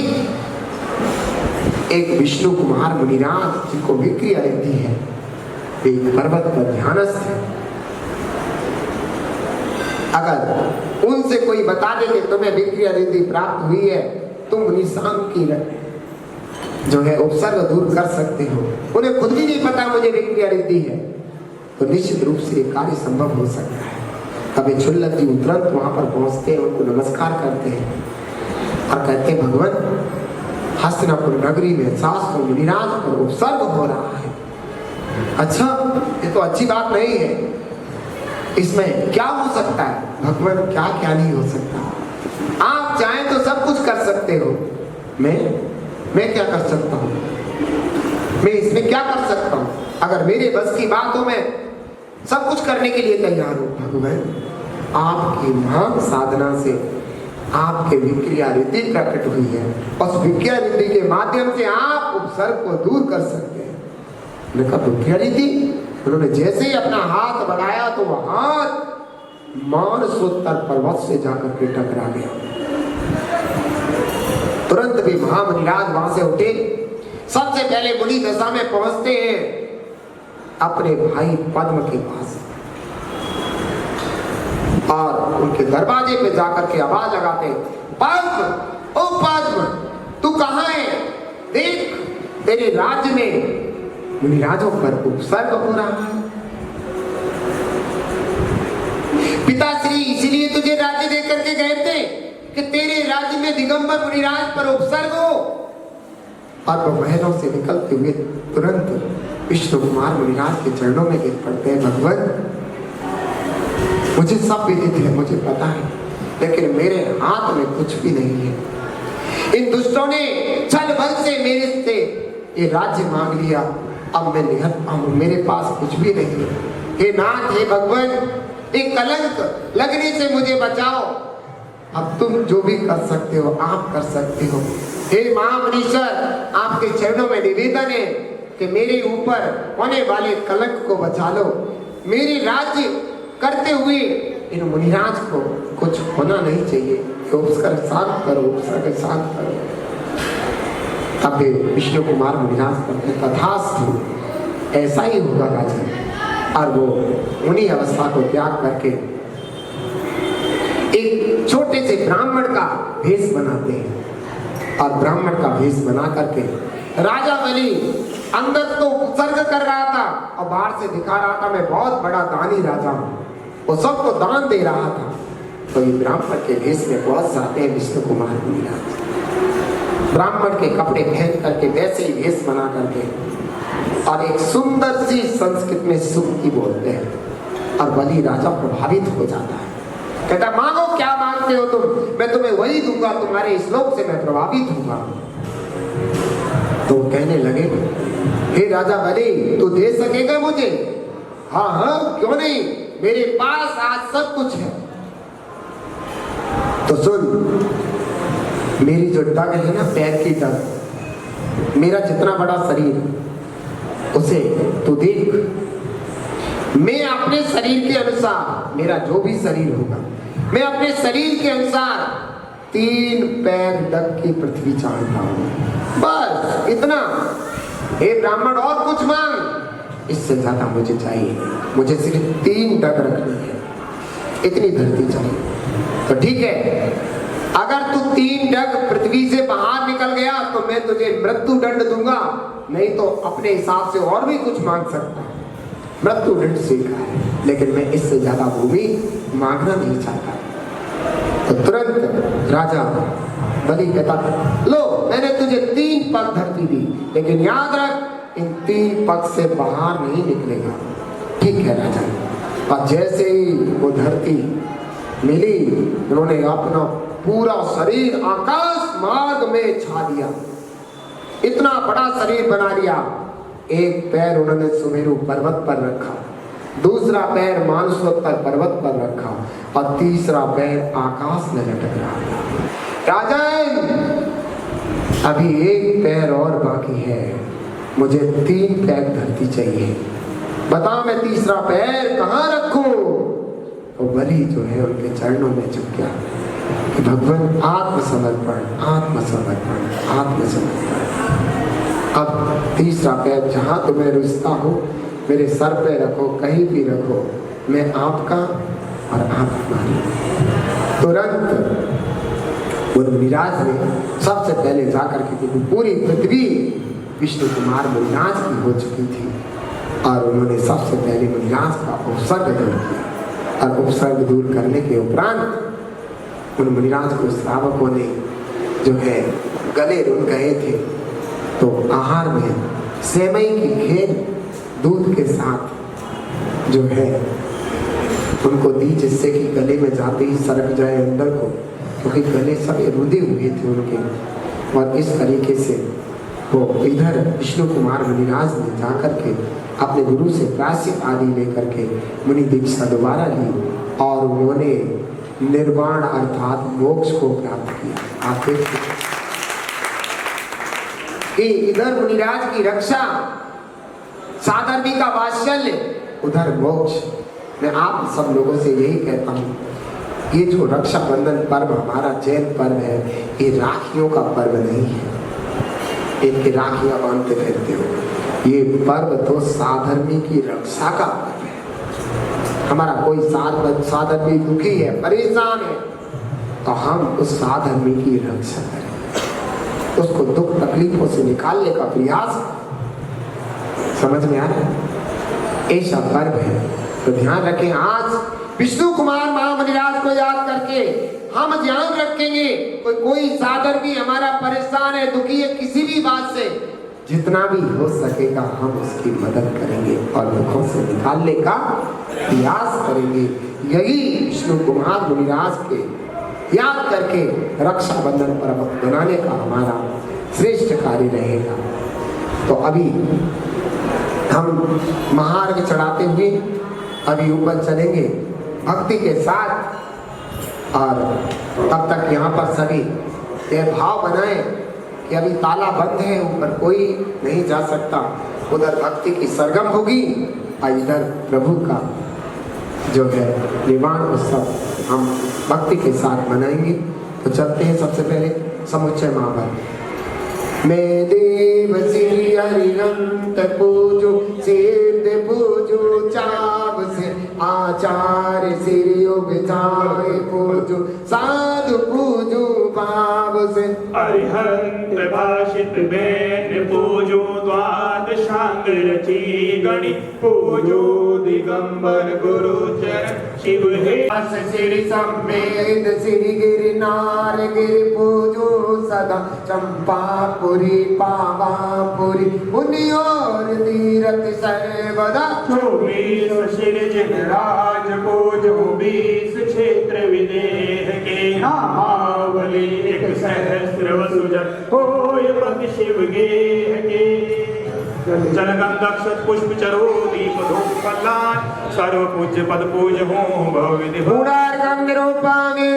एक विष्णु कुमार मुनिराज जिनको विक्रिया रहती है, एक पर्वत पर ध्यानस्थ है। अगर उनसे कोई बता दे कि तुम्हें विक्रिया रिद्धि प्राप्त हुई है, तुम निशान की जो है उपसर्ग दूर कर सकते हो। उन्हें खुद भी नहीं पता मुझे विक्रिया रिद्धि है, तो निश्चित रूप से कार्य संभव हो सकता है। तभी क्षुल्लक जी तुरंत वहां पर पहुंचते हैं, उनको नमस्कार करते हैं और कहते हैं भगवान हस्तिनापुर नगरी में शास्त्र मुनिराज पर उपसर्ग हो रहा है। अच्छा, ये तो अच्छी बात नहीं है। इसमें क्या हो सकता है? भगवान क्या क्या नहीं हो सकता। आप चाहें तो सब कुछ कर सकते हो। मैं क्या कर सकता हूँ? मैं इसमें क्या कर सकता हूँ? अगर मेरे बस की बात हो, मैं सब कुछ करने के लिए तैयार हूँ। भगवान आपकी महान साधना से आपके विक्रिया रिद्धि प्रकट हुई है। उस विक्रिया रिद्धि के माध्यम से आप उपसर्ग को दूर कर सकते हैं। मैंने कहा विक्रिया रिद्धि? उन्होंने जैसे ही अपना हाथ बढ़ाया तो वह हाथ मानसोत्तर पर्वत से जाकर के टकरा गया। तुरंत भी महामुनिराज वहां से उठे, सबसे पहले मुनि दशा में पहुंचते हैं अपने भाई पद्म के पास और उनके दरवाजे पे जाकर के आवाज लगाते हैं, पद्म, ओ पद्म, तू कहाँ है? देख, तेरे राज्य में मुनिराजों पर उपसर्ग हो रहा है। पिताश्री इसलिए तुझे राज्य दे करके गए थे कि तेरे राज्य में दिगंबर मुनिराज पर उपसर्ग हो। और वो महलों से निकलते हुए तुरंत विष्णु कुमार मुनिराज के चरणों में गिर पड़ते हैं। भगवान, मुझे सब विदित है, मुझे पता है, लेकिन मेरे हाथ में कुछ भी नहीं है। इन दुष्टों ने छल बल से मेरे से ये राज्य मांग लिया। अब मैं निहत्था हूं, मेरे पास कुछ भी नहीं है। हे नाथ, हे भगवान, एक कलंक लगने से मुझे बचाओ। अब तुम जो भी कर सकते हो आप कर सकते हो। हे महामनीश्वर, आपके चरणों में निवेदन है कि मेरे ऊपर होने वाले कलंक को बचा लो। मेरे राज्य करते हुए इन मुनिराज को कुछ होना नहीं चाहिए। उपसर्ग शांत करो, उपसर्ग शांत करो। तब विष्णु कुमार मुनिराज करते तथास्तु, ऐसा ही होगा राजा। और वो मुनि अवस्था को त्याग करके एक छोटे से ब्राह्मण का भेष बनाते हैं और ब्राह्मण का भेष बना करके राजा बलि अंदर तो उपसर्ग कर रहा था और बाहर से दिखा रहा था मैं बहुत बड़ा दानी राजा हूं, वो सबको दान दे रहा था। तो ये ब्राह्मण के भेष में पहुंच जाते हैं विष्णु कुमार मुनिराज। ब्राह्मण के कपड़े पहन करके वैसे ही भेष बना करके और एक सुंदर सी संस्कृत में सुक्ति बोलते हैं और बलि राजा प्रभावित हो जाता है। कहता मांगो, क्या मांगते हो तुम? मैं तुम्हें वही दूंगा, तुम्हारे श्लोक से मैं प्रभावित होगा। तो कहने लगे, हे राजा बलि, तू दे सकेगा मुझे? हाँ हाँ, क्यों नहीं, मेरे पास आज सब कुछ है। तो सुन, मेरी जो डग है ना, पैर की डग, मेरा जितना बड़ा शरीर उसे तू देख। मैं अपने शरीर के अनुसार, मेरा जो भी शरीर होगा, मैं अपने शरीर के अनुसार 3 पैर डग की पृथ्वी चाहता हूं, बस इतना। हे ब्राह्मण, और कुछ मांग, इससे ज्यादा मुझे चाहिए। मुझे सिर्फ 3 डग रखनी है, इतनी धरती चाहिए। तो ठीक है, अगर तू 3 डग पृथ्वी से बाहर निकल गया तो मैं तुझे मृत्यु दंड दूंगा, नहीं तो अपने हिसाब से और भी कुछ मांग सकता है। मृत्यु दंड स्वीकार है, लेकिन मैं इससे ज्यादा भूमि मांगना नहीं चाहता। तो तुरंत राजा बलि कहता, लो मैंने तुझे 3 पग धरती दी, लेकिन याद रख इन 3 पग से बाहर नहीं निकलेगा। ठीक है राजा। और जैसे ही वो धरती मिली, उन्होंने अपना पूरा शरीर आकाश मार्ग में छा दिया, इतना बड़ा शरीर बना लिया। एक पैर उन्होंने सुमेरु पर्वत पर रखा, दूसरा पैर मानसोत्तर पर्वत पर रखा और तीसरा पैर आकाश में लटक रहा था। राजन, अभी एक पैर और बाकी है, मुझे 3 पैर धरती चाहिए, बताओ मैं तीसरा पैर कहाँ रखूं? तो बलि जो है उनके चरणों में झुक गया कि भगवान, आत्मसमर्पण, आत्मसमर्पण, आत्मसमर्पण। अब तीसरा पैर जहां तुम्हें रुचता हो मेरे सर पे रखो, कहीं भी रखो, मैं आपका और आप हमारी। तुरंत मुनिराज ने सबसे पहले जाकर के, क्योंकि पूरी पृथ्वी विष्णु कुमार मुनिराज की हो चुकी थी, और उन्होंने सबसे पहले मुनिराज का उपसर्ग दूर किया। और उपसर्ग दूर करने के उपरांत उन मुनिराज को श्रावकों ने जो है गले रुन गए थे, तो आहार में सेवई की खेल दूध के साथ जो है उनको दी, जिससे कि गले में जाते ही सरक जाए अंदर को, क्योंकि गले सब रुदे हुए थे उनके। और इस तरीके से वो इधर विष्णु कुमार मुनिराज ने जाकर के अपने गुरु से प्रायश्चित आदि लेकर के मुनि दीक्षा दोबारा ली, और उन्होंने निर्वाण अर्थात मोक्ष को प्राप्त किया। आप देखिए कि इधर मुनिराज की रक्षा, साधर्मी का वात्सल्य, उधर मोक्ष। मैं आप सब लोगों से यही कहता हूँ, ये जो रक्षाबंधन पर्व हमारा जैन पर्व है, ये राखियों का पर्व नहीं है, एक राखियां बांधते रहते हो। ये पर्व तो साधर्मी की रक्षा का पर्व है। हमारा कोई साधर्मी दुखी है, परेशान है, तो हम उस साधर्मी की रक्षा करें, उसको दुख तकलीफों से निकालने का प्रयास। समझ में आया? ऐसा पर्व है, तो ध्यान रखें। आज विष्णु कुमार महामुनिराज को याद करके हम ध्यान रखेंगे, कोई साधर भी हमारा परेशान है, दुखी है किसी भी बात से, जितना भी हो सकेगा हम उसकी मदद करेंगे और दुखों से निकालने का प्रयास करेंगे। यही विष्णु कुमार मुनिराज के याद करके रक्षाबंधन पर्व बनाने का हमारा श्रेष्ठ कार्य रहेगा। तो अभी हम महार्घ चढ़ाते हुए अभी ऊपर चलेंगे भक्ति के साथ, और तब तक यहाँ पर सभी ये भाव बनाए कि अभी ताला बंद है, ऊपर कोई नहीं जा सकता, उधर भक्ति की सरगम होगी और इधर प्रभु का जो है निर्वाण उत्सव हम भक्ति के साथ मनाएंगे। तो चलते हैं। सबसे पहले समुच्चय महाभारत। मैं देव श्री हरिहंत पूजो, सिद्ध पूजो चाव से, आचार्य श्री उपचार पूजो, साधु पूजो भाव से। हरिहंत भाषित बेन पूजो, द्वादशांग रची गणि पूजो, दिगंबर गुरु चरण शिव हे। श्री संवेद श्री गिरनार गिरि पूजो सदा, चंपापुरी पावापुरी पुण्योर तीरथ सर्वदा। 24 शिर जिन राज पूजो, 20 क्षेत्र विदेह के, नामावली 1 सहस्र वसुजन होय पति शिव गेह के। जनगंधक्षत पुष्प चरो दीप धूप कल्याण, सर्व पूज्य पद पूज हो भविधि। गुणार्घं निरूपामि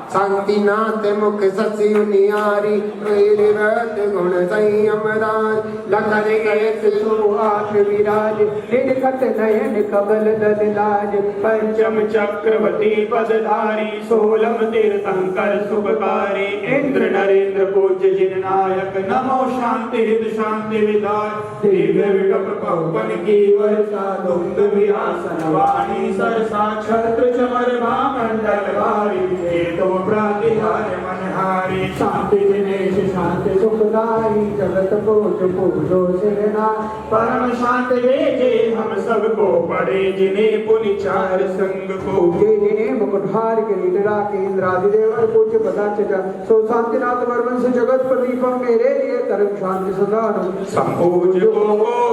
शांतिनाथ मुख ससी नियारी, व्रत गुण संयमदार, लखन कहत सुहास विराज, निरखत नयन कमल दललाज। पंचम चक्रवर्ती पदधारी, 16 तीर्थंकर शुभकारी, इंद्र नरेंद्र पूज्य जिन नायक, नमो शांति हृद शांति विधायक। दिव्य विकप पवन की वर्षा, धुंध विहासन वाणी सरसा, छत्र चमर भामंडल भारी, तो प्रतिहार मनहारी। शांति दिनेश शांति सुखदाई, जगत पूज पूजो सिरना, परम शांत भेजे हम सबको, पड़े जिन्हें पुनि चार संग को। जिन्हें मुकुटहार किरीटरा केंद्रादिदेव पूज्य पदाचका, सो शांतिनाथ वर्मन से जगत प्रदीपम, मेरे लिए तरम शांति सदा। संपूज्य को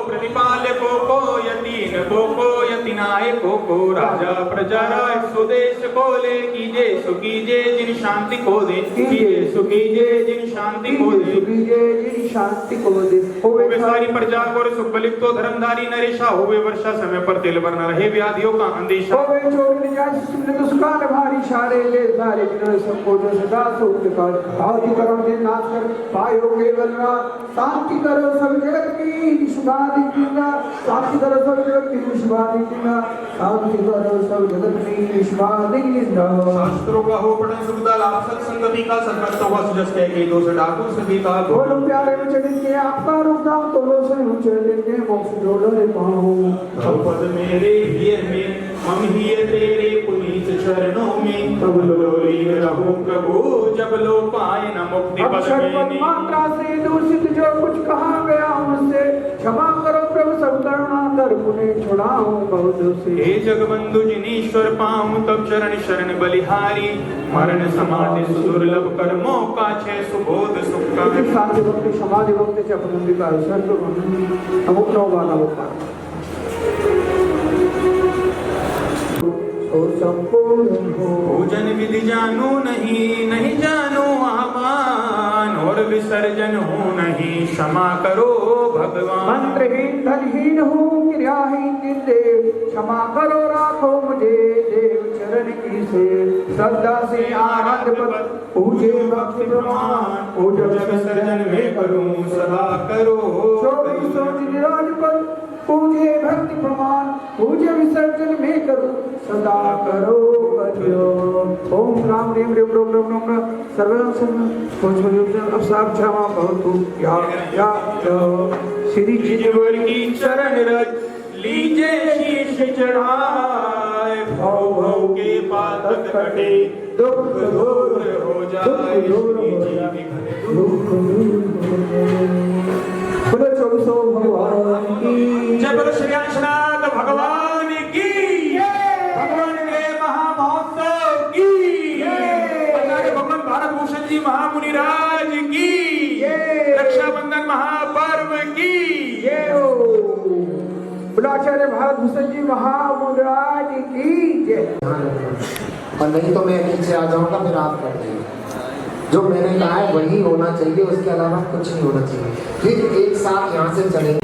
प्रतिपाल्य को यतीन को यतिनाय को, राजा प्रजा राय सुदेश को ले, कीजे सुकीजे जिन शांति को दे, कीजे सुकीजे जिन शांति को दे, कीजे जिन शांति को दे। होवे सारी प्रजा को सुख बलिक तो धर्मधारी नरेशा, होवे वर्षा समय पर तेल वर न रहे व्याधियों का अंदेशा। होवे चोर निजात सुन दुष्काल भारी, सारे ले सारे जिन सबको जो सदा सुख कर, भावती करो जिन नाश कर पायो केवल रात। शांति करो सब जगत की निष्पादी कीना, शांति करो सब जगत की निष्पादी कीना, शांति करो सब जगत की निष्पादी कीना। शास्त्रों का हो पढ़न सुविधा लाभ, सत्संगति का संकट हुआ सुजस के दोष डाकू सभी का। बोलो प्यारे मुझे के आपका रुका, तो लो से मुझे लेके मोक्ष जोड़ो रे पाऊं। भवपद मेरे हिय में, मम हिय तेरे पुनीत चरणों में, तब लोली रहूं प्रभु, जब लो पाए न मुक्ति पद में। मात्रा से दूषित जो कुछ कहा गया उनसे, क्षमा करो प्रभु सब करुणा कर, पुण्य छुड़ाओ बहुत से। हे जगबंधु जिनीश्वर पाऊं, तब चरण शरण बलिहारी, मरण समाधि सुदुर्लभ कर, मौका छे सुबोध सुख का। शांति भक्ति समाधि भक्ति च अपनंदिका सर्व अमुक नौ बाला और संपूर्ण हो। पूजन विधि जानू नहीं, नहीं जानू आह्वान, और विसर्जन हो नहीं, क्षमा करो भगवान। मंत्रहीन धनहीन हूँ, क्रियाहीन निर्देव, क्षमा करो राखो मुझे देव चरण की से। श्रद्धा से आनंद पद पूजे भक्ति प्रमाण, पूजा विसर्जन में करूं सदा करो। सोच निराज पद पूजे भक्ति प्रमाण, पूजे विसर्जन में करो सदा करो अजो। ओम राम ह्रीं ह्रीं रोम रोम रोम रोम सर्वं सर्वं अब साफ क्षमा भवतु या श्री जिजवर की चरण रज लीजे शीश चढ़ाए, भव भव के पातक कटे, दुख दूर हो जाए। बोलो चौबीसों भगवान की जय। बोलो श्री अंशनाथ भगवान की, भगवान के महामहोत्सव की, भगवान भारत भूषण जी महामुनिराज की, रक्षाबंधन महापर्व की। आचार्य भारत भूषण जी महामुनिराज की जय। और नहीं तो मैं नीचे आ जाऊंगा, फिर आप कर देंगे। जो मैंने कहा है वही होना चाहिए, उसके अलावा कुछ नहीं होना चाहिए। फिर एक साथ यहाँ से चलेंगे।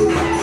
जय।